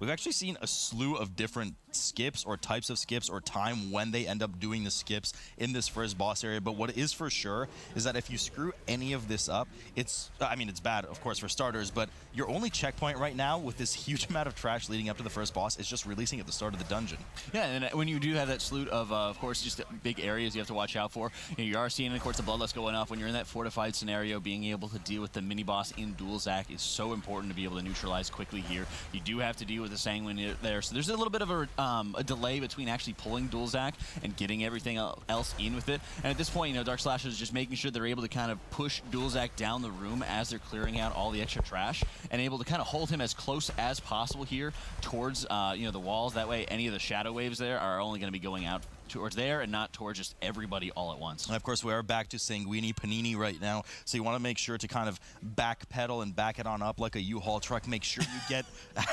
We've actually seen a slew of different skips or types of skips or time when they end up doing the skips in this first boss area. But what is for sure is that if you screw any of this up, it's, I mean, it's bad, of course, for starters, but your only checkpoint right now with this huge amount of trash leading up to the first boss is just releasing at the start of the dungeon. Yeah, and when you do have that slew of course, just big areas you have to watch out for, you are seeing, of course, the bloodlust going off. When you're in that fortified scenario, being able to deal with the mini-boss in Dual Zac is so important to be able to neutralize quickly here. You do have to deal with the Sanguine there, so there's a little bit of a delay between actually pulling Dual Zac and getting everything else in with it. And at this point, you know, Dark Slashers is just making sure they're able to kind of push Dual Zac down the room as they're clearing out all the extra trash, and able to kind of hold him as close as possible here towards you know, the walls. That way any of the shadow waves there are only going to be going out towards there and not towards just everybody all at once. And of course, we are back to Sanguini Panini right now, so you want to make sure to kind of backpedal and back it on up like a U-Haul truck. Make sure you get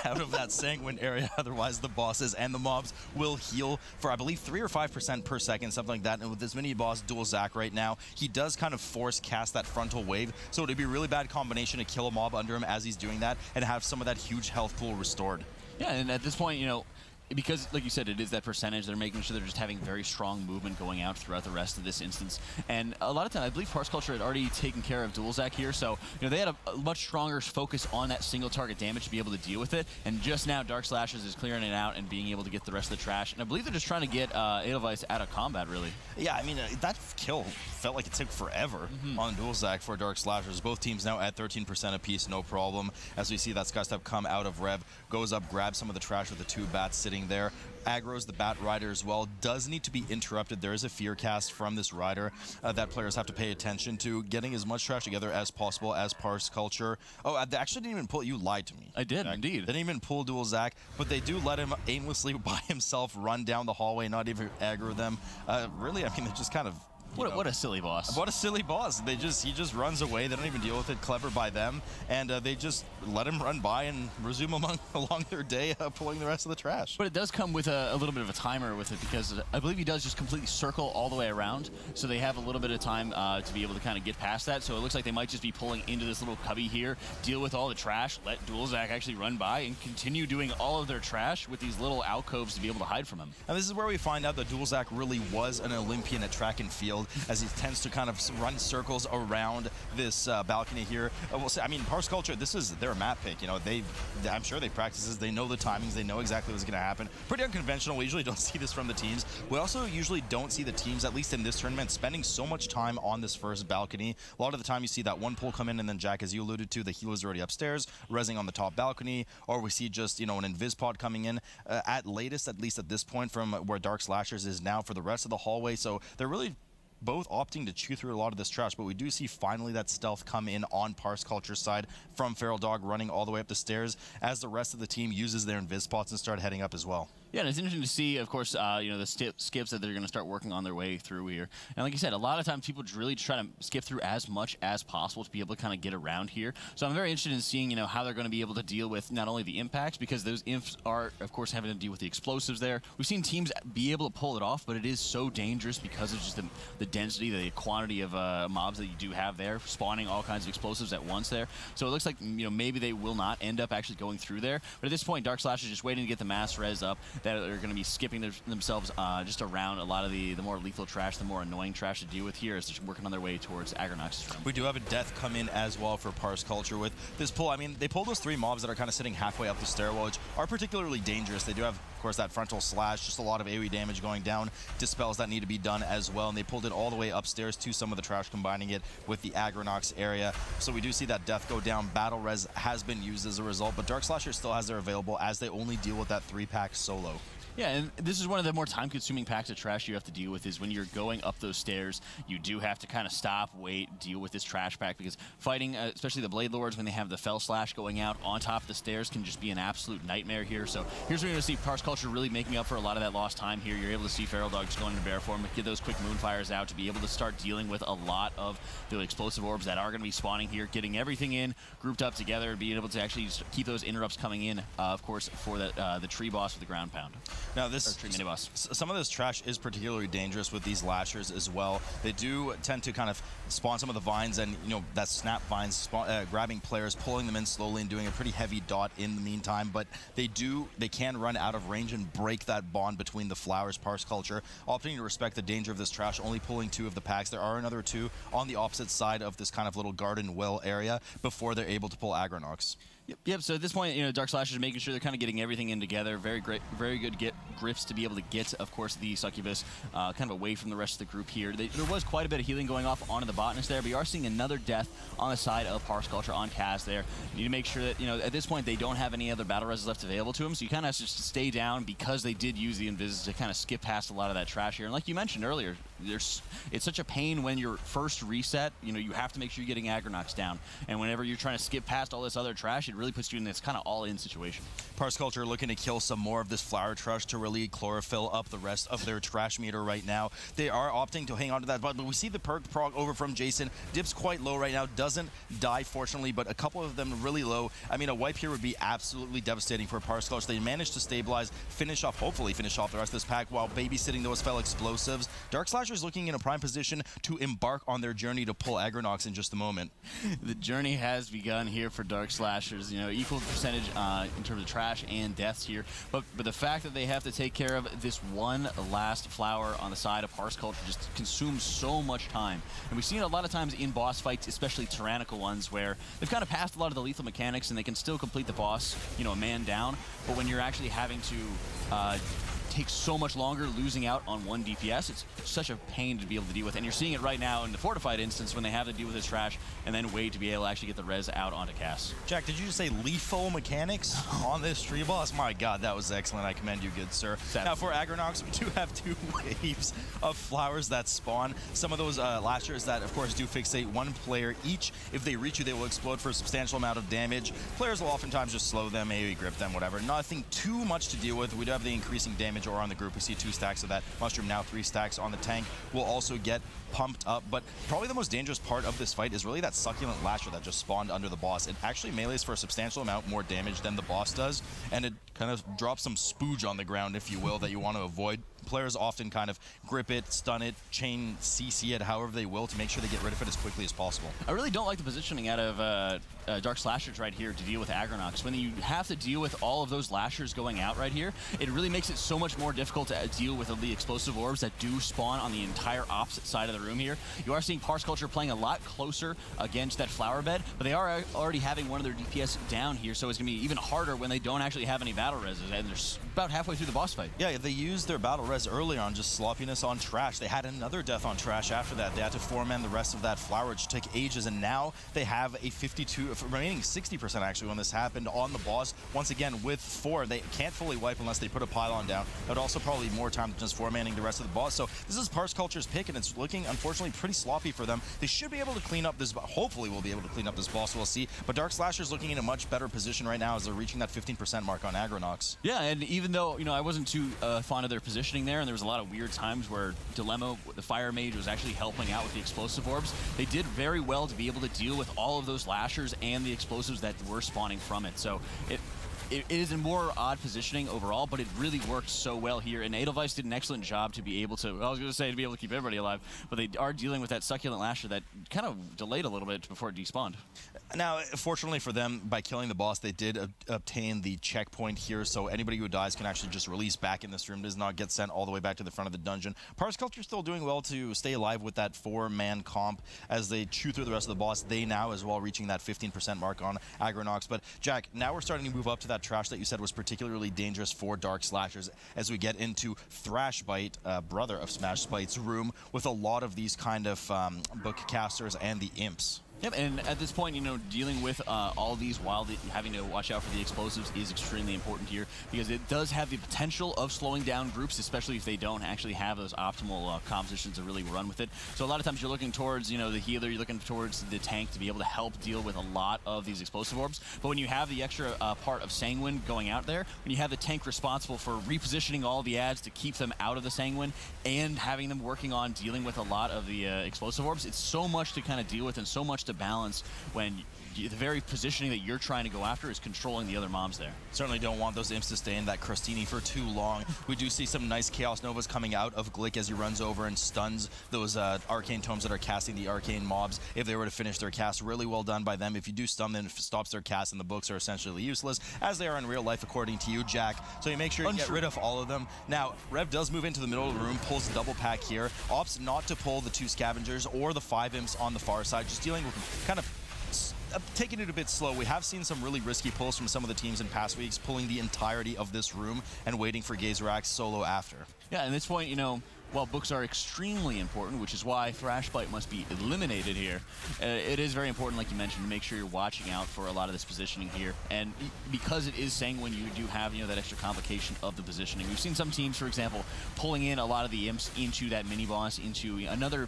out of that Sanguine area, otherwise the bosses and the mobs will heal for, I believe, 3 or 5% per second, something like that. And with this mini-boss Dual Zac right now, he does kind of force cast that frontal wave, so it'd be a really bad combination to kill a mob under him as he's doing that and have some of that huge health pool restored. Yeah, and at this point, you know, because, like you said, it is that percentage, they're making sure they're just having very strong movement going out throughout the rest of this instance. And a lot of time, I believe Parse Culture had already taken care of Dual Zac here, so you know, they had a much stronger focus on that single target damage to be able to deal with it. And just now, Dark Slashers is clearing it out and being able to get the rest of the trash. And I believe they're just trying to get Edelweiss out of combat, really. Yeah, I mean, that kill felt like it took forever on Dual Zac for Dark Slashers. Both teams now at 13% apiece, no problem. As we see that Sky Step come out of Rev, goes up, grabs some of the trash with the 2 bats sitting there. Aggro's the Bat Rider as well, does need to be interrupted. There is a fear cast from this rider that players have to pay attention to, getting as much trash together as possible as Parse Culture. Oh, they actually didn't even pull, you lied to me. I did, indeed. They didn't even pull Dual Zac, but they do let him aimlessly by himself run down the hallway, not even aggro them. Really, I mean, they're just kind of, what a silly boss. What a silly boss. He just runs away. They don't even deal with it. Clever by them. And they just let him run by and resume along their day, pulling the rest of the trash. But it does come with a little bit of a timer with it, because I believe he does just completely circle all the way around. So they have a little bit of time to be able to kind of get past that. So it looks like they might just be pulling into this little cubby here, deal with all the trash, let Dual Zac actually run by, and continue doing all of their trash with these little alcoves to be able to hide from him. And this is where we find out that Dual Zac really was an Olympian at track and field. build as he tends to kind of run circles around this balcony here. We'll say, I mean, Parse Culture, this is their map pick. You know, I'm sure they practice this. They know the timings. They know exactly what's going to happen. Pretty unconventional. We usually don't see this from the teams. We also usually don't see the teams, at least in this tournament, spending so much time on this first balcony. A lot of the time you see that one pull come in, and then Jack, as you alluded to, the healer's already upstairs, rezzing on the top balcony, or we see just, you know, an invis pod coming in at latest, at least at this point, from where Dark Slashers is now for the rest of the hallway. So they're really both opting to chew through a lot of this trash, but we do see finally that stealth come in on Parse Culture's side from Feral Dog running all the way up the stairs as the rest of the team uses their invis spots and start heading up as well. Yeah, and it's interesting to see, of course, you know, the skips that they're going to start working on their way through here. And like you said, a lot of times people really try to skip through as much as possible to be able to kind of get around here. So I'm very interested in seeing, you know, how they're going to be able to deal with not only the impacts, because those imps are, of course, having to deal with the explosives there. We've seen teams be able to pull it off, but it is so dangerous because of just the density, the quantity of mobs that you do have there, spawning all kinds of explosives at once there. So it looks like, you know, maybe they will not end up actually going through there. But at this point, Dark Slash is just waiting to get the mass res up that are going to be skipping themselves just around a lot of the more lethal trash, the more annoying trash to deal with here as they're working on their way towards Agronox's room. We do have a death come in as well for Parse Culture with this pull. I mean, they pulled those 3 mobs that are kind of sitting halfway up the stairwell, which are particularly dangerous. They do have, of course, that frontal slash, just a lot of AoE damage going down, dispels that need to be done as well, and they pulled it all the way upstairs to some of the trash, combining it with the Agronox area. So we do see that death go down. Battle Res has been used as a result, but Dark Slasher still has their available as they only deal with that 3-pack solo. Yeah, and this is one of the more time-consuming packs of trash you have to deal with, is when you're going up those stairs, you do have to kind of stop, wait, deal with this trash pack, because fighting, especially the Blade Lords, when they have the Fell Slash going out on top of the stairs, can just be an absolute nightmare here. So here's where you're going to see Parse Culture really making up for a lot of that lost time here. You're able to see Feral Dog just going into bear form, get those quick Moonfires out to be able to start dealing with a lot of the explosive orbs that are going to be spawning here, getting everything in, grouped up together, being able to actually keep those interrupts coming in, of course, for the tree boss with the ground pound. Now some of this trash is particularly dangerous with these lashers as well. They do tend to kind of spawn some of the vines, and you know, that snap vines grabbing players, pulling them in slowly and doing a pretty heavy dot in the meantime, but they can run out of range and break that bond between the flowers. Parse Culture opting to respect the danger of this trash, only pulling 2 of the packs. There are another 2 on the opposite side of this kind of little garden well area before they're able to pull Agronox. Yep. So at this point, you know, Dark Slashers making sure they're kind of getting everything in together. Very good grips to be able to get, of course, the Succubus kind of away from the rest of the group here. There was quite a bit of healing going off onto the botanist there, but you are seeing another death on the side of Parse Culture on Kaz there. You need to make sure that, you know, at this point they don't have any other battle reses left available to them, so you kind of have to just stay down, because they did use the invis to kind of skip past a lot of that trash here. And like you mentioned earlier, it's such a pain when your first reset, you know, you have to make sure you're getting Agronox down, and whenever you're trying to skip past all this other trash, it really puts you in this kind of all-in situation. Parse Culture looking to kill some more of this flower trash to really chlorophyll up the rest of their trash meter right now. They are opting to hang on to that, but we see the perk prog over from Jason. Dips quite low right now, doesn't die fortunately, but a couple of them really low. I mean, a wipe here would be absolutely devastating for Parse Culture. They managed to stabilize, hopefully finish off the rest of this pack while babysitting those fell explosives. Dark Slashers looking in a prime position to embark on their journey to pull Agronox in just a moment. The journey has begun here for Dark Slashers. You know, equal percentage in terms of trash and deaths here, but the fact that they have to take care of this one last flower on the side of Parse Culture just consumes so much time. And we've seen it a lot of times in boss fights, especially tyrannical ones, where they've kind of passed a lot of the lethal mechanics and they can still complete the boss, you know, a man down, but when you're actually having to take so much longer, losing out on 1 DPS, it's such a pain to be able to deal with. And you're seeing it right now in the Fortified instance when they have to deal with this trash and then wait to be able to actually get the res out onto Cass. Jack, did you just say lethal mechanics on this tree boss? My God, that was excellent. I commend you, good sir. Now for Agronox, we do have 2 waves of flowers that spawn. Some of those lashers that, of course, do fixate 1 player each. If they reach you, they will explode for a substantial amount of damage. Players will oftentimes just slow them, AoE grip them, whatever. Nothing too much to deal with. We do have the increasing damage or on the group. We see 2 stacks of that. Mushroom now 3 stacks on the tank. Will also get pumped up, but probably the most dangerous part of this fight is really that succulent lasher that just spawned under the boss. It actually melees for a substantial amount more damage than the boss does, and it kind of drops some spooge on the ground, if you will, that you want to avoid. players often kind of grip it, stun it, chain CC it, however they will, to make sure they get rid of it as quickly as possible. I really don't like the positioning out of Dark Slashers right here to deal with Agronox. When you have to deal with all of those Lashers going out right here, it really makes it so much more difficult to deal with the explosive orbs that do spawn on the entire opposite side of the room here. You are seeing Parse Culture playing a lot closer against that flower bed, but they are already having one of their DPS down here, so it's going to be even harder when they don't actually have any battle reses, and they're about halfway through the boss fight. Yeah, they used their battle res earlier on just sloppiness on Trash. They had another death on Trash after that. They had to 4-man the rest of that flower, which took ages, and now they have a 52, remaining 60% actually when this happened on the boss. Once again, with 4, they can't fully wipe unless they put a pylon down. That would also probably more time than just 4-manning the rest of the boss. So this is Parse Culture's pick, and it's looking, unfortunately, pretty sloppy for them. They should be able to clean up this, hopefully we'll be able to clean up this boss, we'll see. But Dark Slasher's looking in a much better position right now as they're reaching that 15% mark on Agronox. Yeah, and even though, I wasn't too fond of their positioning there, and there was a lot of weird times where Dilemma, the Fire Mage, was actually helping out with the explosive orbs, they did very well to be able to deal with all of those Lashers and the explosives that were spawning from it. So it is a more odd positioning overall, but it really worked so well here. And Edelweiss did an excellent job to be able to, I was going to say to be able to keep everybody alive, but they are dealing with that Succulent Lasher that kind of delayed a little bit before it despawned. Now, fortunately for them, by killing the boss, they did obtain the checkpoint here, so anybody who dies can actually just release back in this room, does not get sent all the way back to the front of the dungeon. Parse Culture's still doing well to stay alive with that 4-man comp as they chew through the rest of the boss. They now as well reaching that 15% mark on Agronox. But Jack, now we're starting to move up to that Trash that you said was particularly dangerous for Dark Slashers as we get into Thrashbite, brother of Smash Spite's room, with a lot of these kind of book casters and the imps. Yep, and at this point, dealing with all these while having to watch out for the explosives is extremely important here, because it does have the potential of slowing down groups, especially if they don't actually have those optimal compositions to really run with it. So a lot of times you're looking towards, the healer, you're looking towards the tank to be able to help deal with a lot of these explosive orbs. But when you have the extra part of Sanguine going out there, when you have the tank responsible for repositioning all the ads to keep them out of the Sanguine and having them working on dealing with a lot of the explosive orbs, it's so much to kind of deal with and so much to balance when the very positioning that you're trying to go after is controlling the other mobs there. Certainly don't want those imps to stay in that Crostini for too long. We do see some nice Chaos Novas coming out of Glick as he runs over and stuns those Arcane Tomes that are casting the Arcane mobs. If they were to finish their cast, really well done by them. If you do stun them, it stops their cast, and the books are essentially useless, as they are in real life, according to you, Jack. So you make sure you get rid of all of them. Now, Rev does move into the middle of the room, pulls the double pack here, opts not to pull the 2 Scavengers or the 5 imps on the far side, just dealing with kind of taking it a bit slow. We have seen some really risky pulls from some of the teams in past weeks, pulling the entirety of this room and waiting for Gazerax solo after. Yeah, at this point, while books are extremely important, which is why Thrashbite must be eliminated here, it is very important, like you mentioned, to make sure you're watching out for a lot of this positioning here. And because it is Sanguine, you do have, that extra complication of the positioning. We've seen some teams, for example, pulling in a lot of the imps into that mini-boss, into another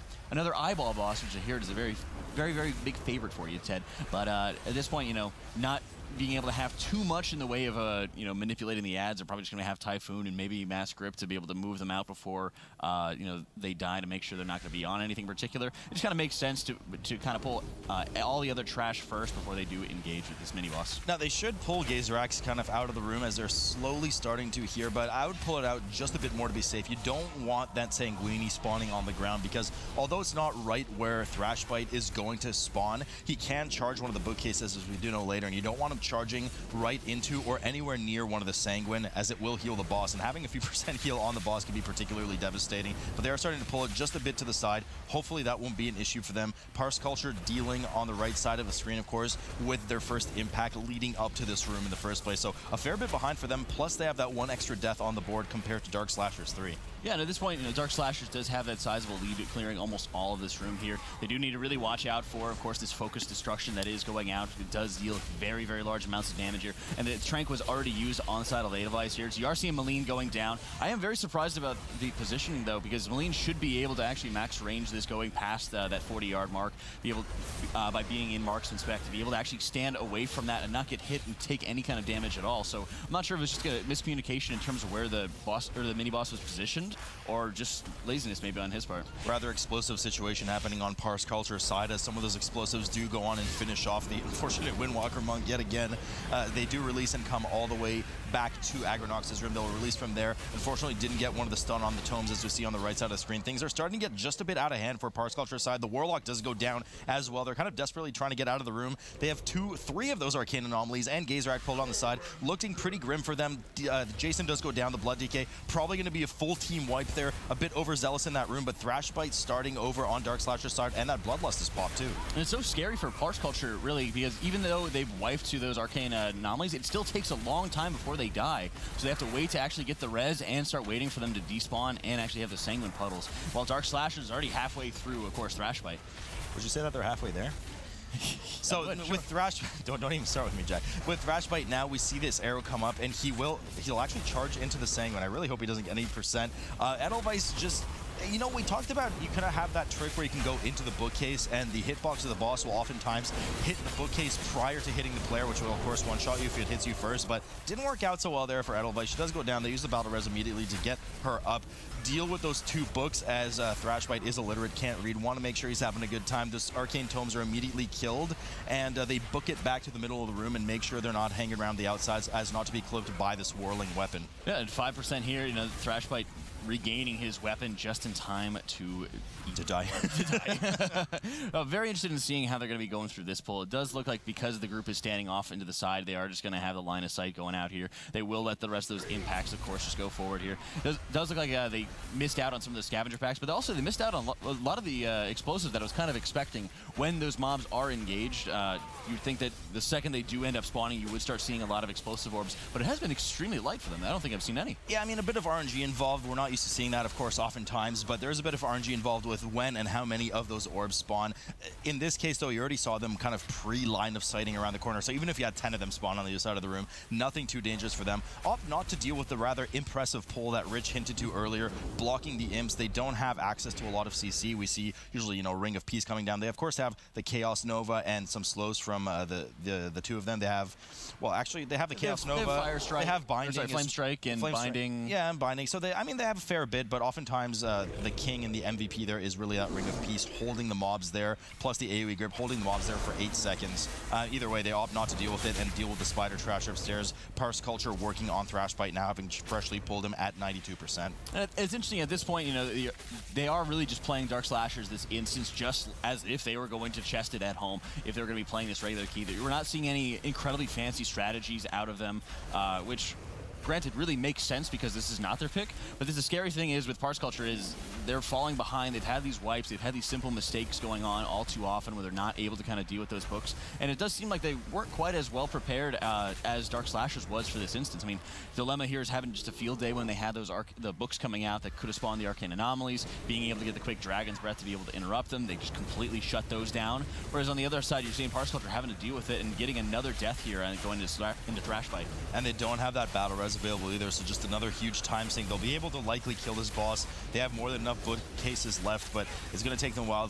eyeball boss, which I hear is a very, very, very big favorite for you, Ted. But at this point, not being able to have too much in the way of manipulating the ads. They're probably just going to have Typhoon and maybe Mass Grip to be able to move them out before they die, to make sure they're not going to be on anything particular. It just kind of makes sense to kind of pull all the other trash first before they do engage with this mini boss. Now they should pull Gazerax kind of out of the room as they're slowly starting to here, but I would pull it out just a bit more to be safe. You don't want that Sanguini spawning on the ground, because although it's not right where Thrashbite is going to spawn, he can charge one of the bookcases, as we do know later, and you don't want him charging right into or anywhere near one of the Sanguine, as it will heal the boss, and having a few % heal on the boss can be particularly devastating. But they are starting to pull it just a bit to the side. Hopefully that won't be an issue for them. Parse Culture dealing on the right side of the screen, of course, with their first impact leading up to this room in the first place. So a fair bit behind for them, plus they have that 1 extra death on the board compared to Dark Slashers 3. Yeah, and at this point, Dark Slashers does have that sizable lead at clearing almost all of this room here. They do need to really watch out for, of course, this focused destruction that is going out. It does deal very, very large amounts of damage here. And the Trank was already used on the side of Edelweiss here. So you are seeing Malign going down. I am very surprised about the positioning, though, because Malign should be able to actually max range this going past that 40-yard mark, be able, by being in marksman spec, to be able to actually stand away from that and not get hit and take any kind of damage at all. So I'm not sure if it's just a miscommunication in terms of where the boss or the mini-boss was positioned, or just laziness maybe on his part. Rather explosive situation happening on Parse Culture's side, as some of those explosives do go on and finish off the unfortunate Windwalker Monk yet again. again. They do release and come all the way back to Agronox's room. They'll release from there. Unfortunately, didn't get one of the stun on the tomes, as we see on the right side of the screen. Things are starting to get just a bit out of hand for Parse Culture's side. The Warlock does go down as well. They're kind of desperately trying to get out of the room. They have three of those Arcane Anomalies and Gazerak pulled on the side. Looking pretty grim for them. Jason does go down. The Blood DK. Probably going to be a full team wipe there. A bit overzealous in that room, but Thrashbite starting over on Dark Slasher's side, and that Bloodlust is popped too. And it's so scary for Parse Culture, really, because even though they've wiped to those Arcane Anomalies, it still takes a long time before they die. So they have to wait to actually get the res and start waiting for them to despawn and actually have the Sanguine Puddles. While Dark Slasher is already halfway through, of course, Thrashbite. Would you say that they're halfway there? So with Thrash, don't even start with me, Jack. With Thrashbite now, we see this arrow come up, and he'll actually charge into the Sanguine. I really hope he doesn't get any percent. Edelweiss just, you know, we talked about you kind of have that trick where you can go into the bookcase, and the hitbox of the boss will oftentimes hit the bookcase prior to hitting the player, which will of course one-shot you if it hits you first, but didn't work out so well there for Edelweiss. She does go down. They use the battle res immediately to get her up. Deal with those two books, as Thrashbite is illiterate, can't read. Want to make sure he's having a good time. Those Arcane Tomes are immediately killed, and they book it back to the middle of the room and make sure they're not hanging around the outsides as not to be clipped by this whirling weapon. Yeah, and 5% here, you know, Thrashbite regaining his weapon just in time to die. Very interested in seeing how they're going to be going through this pull. It does look like because the group is standing off into the side, they are just going to have the line of sight going out here. They will let the rest of those impacts, of course, just go forward here. It does look like they missed out on some of the scavenger packs, but also they missed out on a lot of the explosives that I was kind of expecting when those mobs are engaged. You'd think that the second they do end up spawning, you would start seeing a lot of explosive orbs, but it has been extremely light for them. I don't think I've seen any. Yeah, I mean, a bit of RNG involved. We're not used to seeing that, of course, oftentimes, but there's a bit of RNG involved with when and how many of those orbs spawn. In this case, though, you already saw them kind of pre-line of sighting around the corner, so even if you had 10 of them spawn on the other side of the room, nothing too dangerous for them. Opt not to deal with the rather impressive pull that Rich hinted to earlier, blocking the imps. They don't have access to a lot of CC. We see usually, you know, Ring of Peace coming down. They, of course, have the Chaos Nova and some slows from the two of them. They have, well, actually, they have the Chaos Nova. They have Fire Strike. They have Binding. Sorry, Flame Strike and Binding. Yeah, and Binding. So they have a fair bit, but oftentimes the King and the MVP there is really that Ring of Peace, holding the mobs there, plus the AoE grip, holding the mobs there for 8 seconds. Either way, they opt not to deal with it and deal with the Spider Trash upstairs. Parse Culture working on Thrashbite now, having freshly pulled him at 92%. And it's interesting at this point, you know, they are really just playing Dark Slashers this instance just as if they were going to chest it at home, if they were going to be playing this regular key. We're not seeing any incredibly fancy strategies out of them, which granted really makes sense because this is not their pick, but the scary thing is with Parse Culture is they're falling behind. They've had these wipes, they've had these simple mistakes going on all too often where they're not able to kind of deal with those books, and it does seem like they weren't quite as well prepared as Dark Slashers was for this instance. I mean, Dilemma here is having just a field day when they had those the books coming out that could have spawned the Arcane Anomalies, being able to get the quick Dragon's Breath to be able to interrupt them. They just completely shut those down, whereas on the other side you're seeing Parse Culture having to deal with it and getting another death here and going into Thrashbite. And they don't have that battle res available either, so just another huge time sink. They'll be able to likely kill this boss. They have more than enough bookcases left, but it's going to take them a while.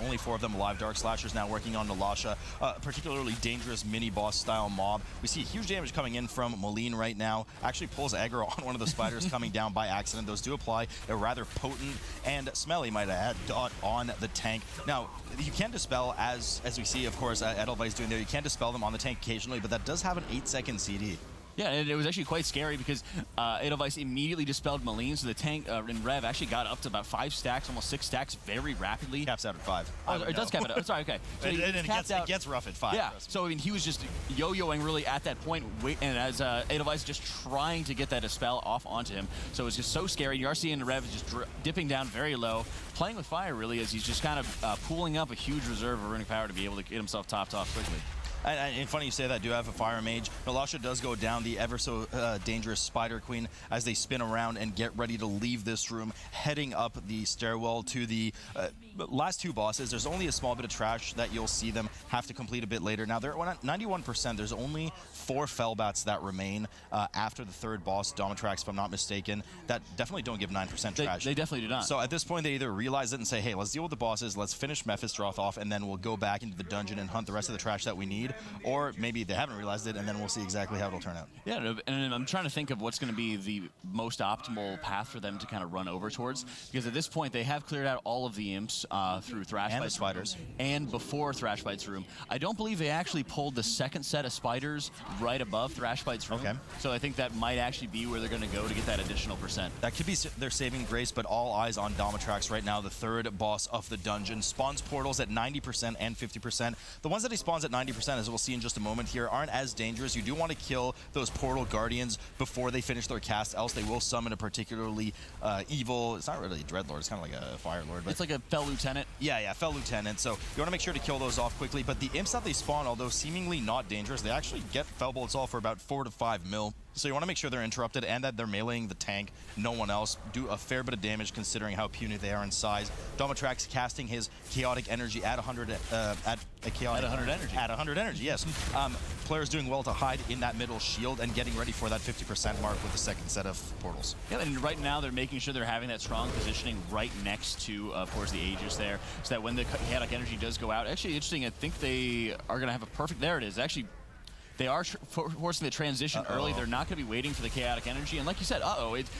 Only 4 of them alive. Dark Slashers now working on Nalasha, particularly dangerous mini-boss style mob. We see huge damage coming in from Moline right now. Actually pulls aggro on one of the spiders coming down by accident. Those do apply a rather potent and smelly, might add, dot on the tank. Now, you can dispel, as we see, of course, Edelweiss doing there, you can dispel them on the tank occasionally, but that does have an 8-second CD. Yeah, and it was actually quite scary because Edelweiss immediately dispelled Moline, so the tank in Rev actually got up to about 5 stacks, almost 6 stacks very rapidly. Caps out at 5. Oh, it does cap it out. Oh, sorry, okay. So it gets rough at 5. Yeah, so I mean, he was just yo-yoing really at that point, and as Edelweiss just trying to get that dispel off onto him. So it was just so scary. You are seeing Rev just dipping down very low, playing with fire really, as he's just kind of pooling up a huge reserve of runic power to be able to get himself topped off quickly. And funny you say that, do have a Fire Mage. Nalasha does go down, the ever so dangerous Spider Queen, as they spin around and get ready to leave this room, heading up the stairwell to the last 2 bosses. There's only a small bit of trash that you'll see them have to complete a bit later. Now, they're at 91%. There's only 4 Fellbats that remain after the 3rd boss, Domitrax, if I'm not mistaken, that definitely don't give 9% trash. They definitely do not. So at this point, they either realize it and say, hey, let's deal with the bosses, let's finish Mephistroth off, and then we'll go back into the dungeon and hunt the rest of the trash that we need. or maybe they haven't realized it, and then we'll see exactly how it'll turn out. Yeah, and I'm trying to think of what's going to be the most optimal path for them to kind of run over towards, because at this point they have cleared out all of the imps through Thrashbite's spiders, and before Thrashbite's room. I don't believe they actually pulled the second set of spiders right above Thrashbite's room. Okay. So I think that might actually be where they're going to go to get that additional percent. That could be their saving grace, but all eyes on Domitrax right now, the third boss of the dungeon. Spawns portals at 90% and 50%. The ones that he spawns at 90%, as we'll see in just a moment here, aren't as dangerous. You do want to kill those portal guardians before they finish their cast, else they will summon a particularly evil, it's not really a Dreadlord, it's kind of like a Fire Lord. But it's like a Fel Lieutenant. Yeah, Fel Lieutenant. So you want to make sure to kill those off quickly, but the imps that they spawn, although seemingly not dangerous, they actually get Fel Bolts all for about 4 to 5 mil. So you want to make sure they're interrupted and that they're meleeing the tank, no one else. Do a fair bit of damage considering how puny they are in size. Domitrax casting his chaotic energy at 100 energy. At 100 energy, yes. Players doing well to hide in that middle shield and getting ready for that 50% mark with the second set of portals. Yeah, and right now they're making sure they're having that strong positioning right next to, of course, the Aegis there, so that when the chaotic energy does go out, actually interesting, I think they are going to have a perfect, there it is, actually. They are forcing the transition early. They're not going to be waiting for the chaotic energy. And like you said,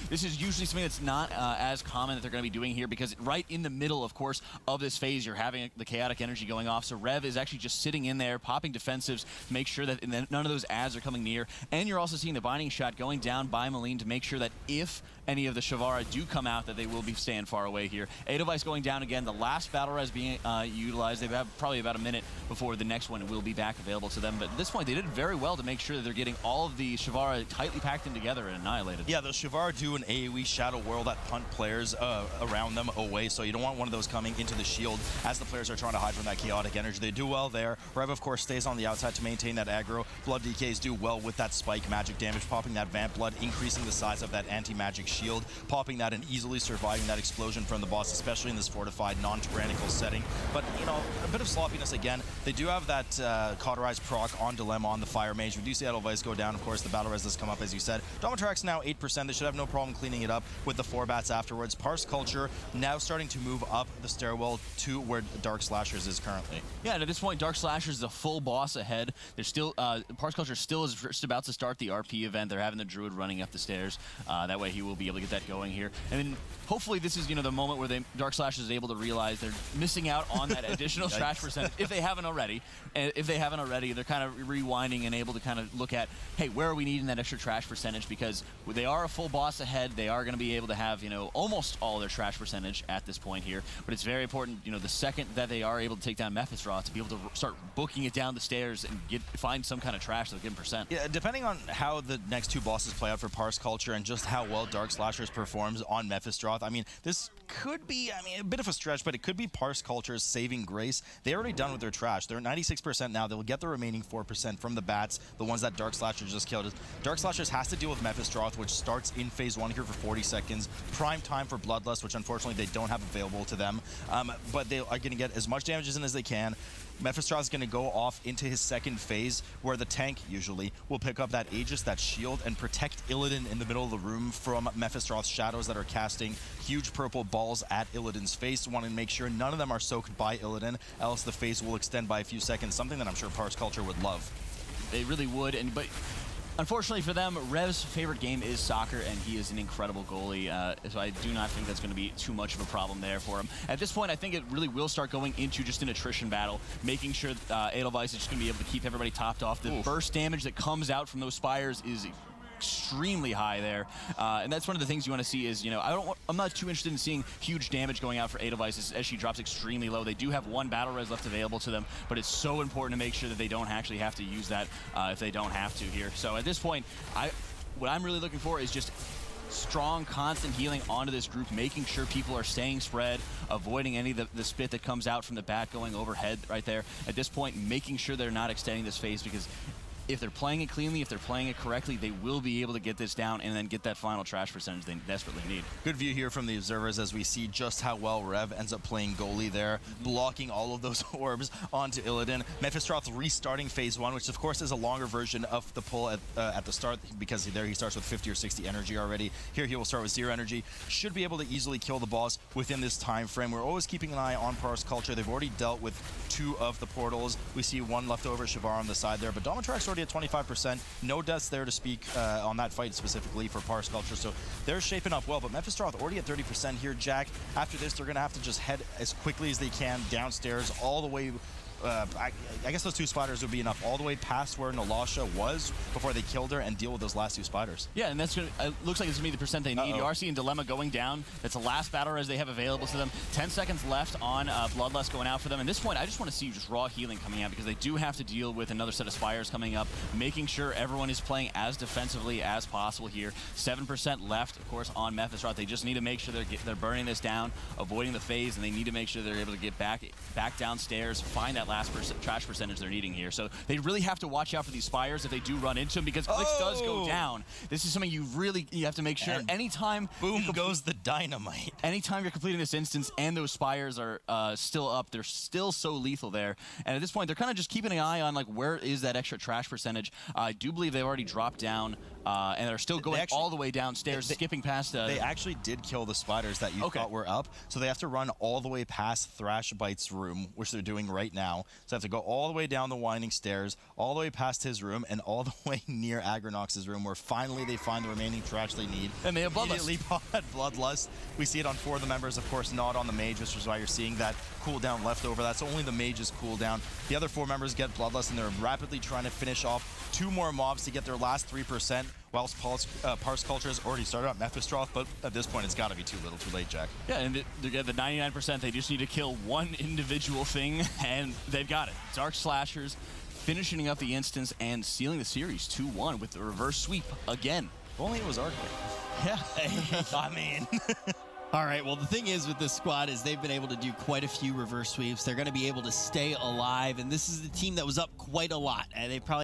this is usually something that's not as common that they're going to be doing here, because right in the middle, of course, of this phase, you're having the chaotic energy going off. So Rev is actually just sitting in there, popping defensives to make sure that none of those ads are coming near. And you're also seeing the binding shot going down by Malign to make sure that if any of the Shavara do come out, that they will be staying far away here. Edelweiss going down again. The last battle res being utilized. They have probably about a minute before the next one will be back available to them. But at this point, they did very well to make sure that they're getting all of the Shavara tightly packed in together and annihilated. Yeah, the Shavara do an AoE Shadow Whirl that punt players around them away, so you don't want one of those coming into the shield as the players are trying to hide from that chaotic energy. They do well there. Rev, of course, stays on the outside to maintain that aggro. Blood DKs do well with that spike magic damage, popping that Vamp Blood, increasing the size of that anti-magic shield, popping that and easily surviving that explosion from the boss, especially in this fortified, non-tyrannical setting. But, you know, a bit of sloppiness again. They do have that cauterized proc on Dilemma on the Fire Mage. We do see Edelweiss go down. Of course, the battle res does come up, as you said. Domitrax now 8%. They should have no problem cleaning it up with the 4 bats afterwards. Parse Culture now starting to move up the stairwell to where Dark Slashers is currently. Yeah, and at this point, Dark Slashers is a full boss ahead. They're still, Parse Culture still is just about to start the RP event. They're having the Druid running up the stairs. That way he will be able to get that going here. And then hopefully this is, you know, the moment where Dark Slashers is able to realize they're missing out on that additional trash percentage if they haven't already. And if they haven't already, they're kind of rewinding and able to kind of look at, hey, where are we needing that extra trash percentage? Because they are a full boss ahead. They are going to be able to have, you know, almost all their trash percentage at this point here. But it's very important, you know, the second that they are able to take down Mephisroth, to be able to start booking it down the stairs and find some kind of trash that'll give them percent. Yeah, depending on how the next 2 bosses play out for Parse Culture and just how well Dark Slashers performs on Mephisroth, I mean, this could be, a bit of a stretch, but it could be Parse Culture's saving grace. They're already done with their trash. They're at 96% now. They'll get the remaining 4% from the bats, the ones that Dark Slashers just killed. Dark Slashers has to deal with Mephisroth, which starts in phase 1 here for 40 seconds. Prime time for Bloodlust, which unfortunately they don't have available to them. But they are going to get as much damage in as they can. Mephisroth is going to go off into his second phase, where the tank, usually, will pick up that Aegis, that shield, and protect Illidan in the middle of the room from Mephisroth's shadows that are casting huge purple balls at Illidan's face, wanting to make sure none of them are soaked by Illidan, else the phase will extend by a few seconds, something that I'm sure Parse Culture would love. They really would, but unfortunately for them, Rev's favorite game is soccer, and he is an incredible goalie, so I do not think that's going to be too much of a problem there for him. At this point, I think it really will start going into just an attrition battle, making sure Edelweiss is just going to be able to keep everybody topped off. The burst damage that comes out from those spires is extremely high there, and that's one of the things you want to see is, you know, I'm not too interested in seeing huge damage going out for Edelweiss as she drops extremely low. They do have 1 battle res left available to them, but it's so important to make sure that they don't actually have to use that if they don't have to here. So at this point, what I'm really looking for is just strong, constant healing onto this group, making sure people are staying spread, avoiding any of the spit that comes out from the bat going overhead right there. At this point, making sure they're not extending this phase, because if they're playing it cleanly, if they're playing it correctly, they will be able to get this down and then get that final trash percentage they desperately need. Good view here from the observers as we see just how well Rev ends up playing goalie there, blocking all of those orbs onto Illidan. Mephistroth restarting phase 1, which of course is a longer version of the pull at the start, because there he starts with 50 or 60 energy already. Here he will start with 0 energy. Should be able to easily kill the boss within this time frame. We're always keeping an eye on Parse culture. They've already dealt with 2 of the portals. We see 1 left over, Shivar on the side there, but Domitrak's already at 25%. No deaths there to speak on that fight specifically for Parse culture, so they're shaping up well. But Mephistroth already at 30% here, Jack. After this, they're going to have to just head as quickly as they can downstairs all the way. I guess those 2 spiders would be enough, all the way past where Nalasha was before they killed her, and deal with those last 2 spiders. Yeah, and that's gonna, looks like it's going to be the percent they need. You are seeing Dilemma going down. That's the last battle res they have available to them. 10 seconds left on Bloodlust going out for them. At this point, I just want to see just raw healing coming out, because they do have to deal with another set of spires coming up, making sure everyone is playing as defensively as possible here. 7% left, of course, on Mephistroth. They just need to make sure they're burning this down, avoiding the phase, and they need to make sure they're able to get back downstairs, find that last trash percentage they're needing here. So they really have to watch out for these spires if they do run into them, because Glitch does go down. This is something you have to make sure. And anytime boom goes the dynamite. Anytime you're completing this instance and those spires are still up, they're still so lethal there. And at this point, they're kind of just keeping an eye on, like, where is that extra trash percentage. I do believe they've already dropped down and they're still going all the way downstairs, skipping past. They actually did kill the spiders that you thought were up, so they have to run all the way past Thrashbite's room, which they're doing right now. So they have to go all the way down the winding stairs, all the way past his room, and all the way near Agronox's room, where finally they find the remaining trash they need. And they have Bloodlust. Immediately at Bloodlust. We see it on 4 of the members, of course, not on the Mage, which is why you're seeing that cooldown left over. That's only the Mage's cooldown. The other 4 members get Bloodlust, and they're rapidly trying to finish off 2 more mobs to get their last 3%, whilst Parse culture has already started out Mephistroth, but at this point, it's got to be too little, too late, Jack. Yeah, and they get the 99%. They just need to kill 1 individual thing, and they've got it. Dark Slashers finishing up the instance and sealing the series 2-1 with the reverse sweep again. If only it was Arcade. Yeah. I mean... All right, well, the thing is with this squad is they've been able to do quite a few reverse sweeps. They're going to be able to stay alive, and this is the team that was up quite a lot, and they probably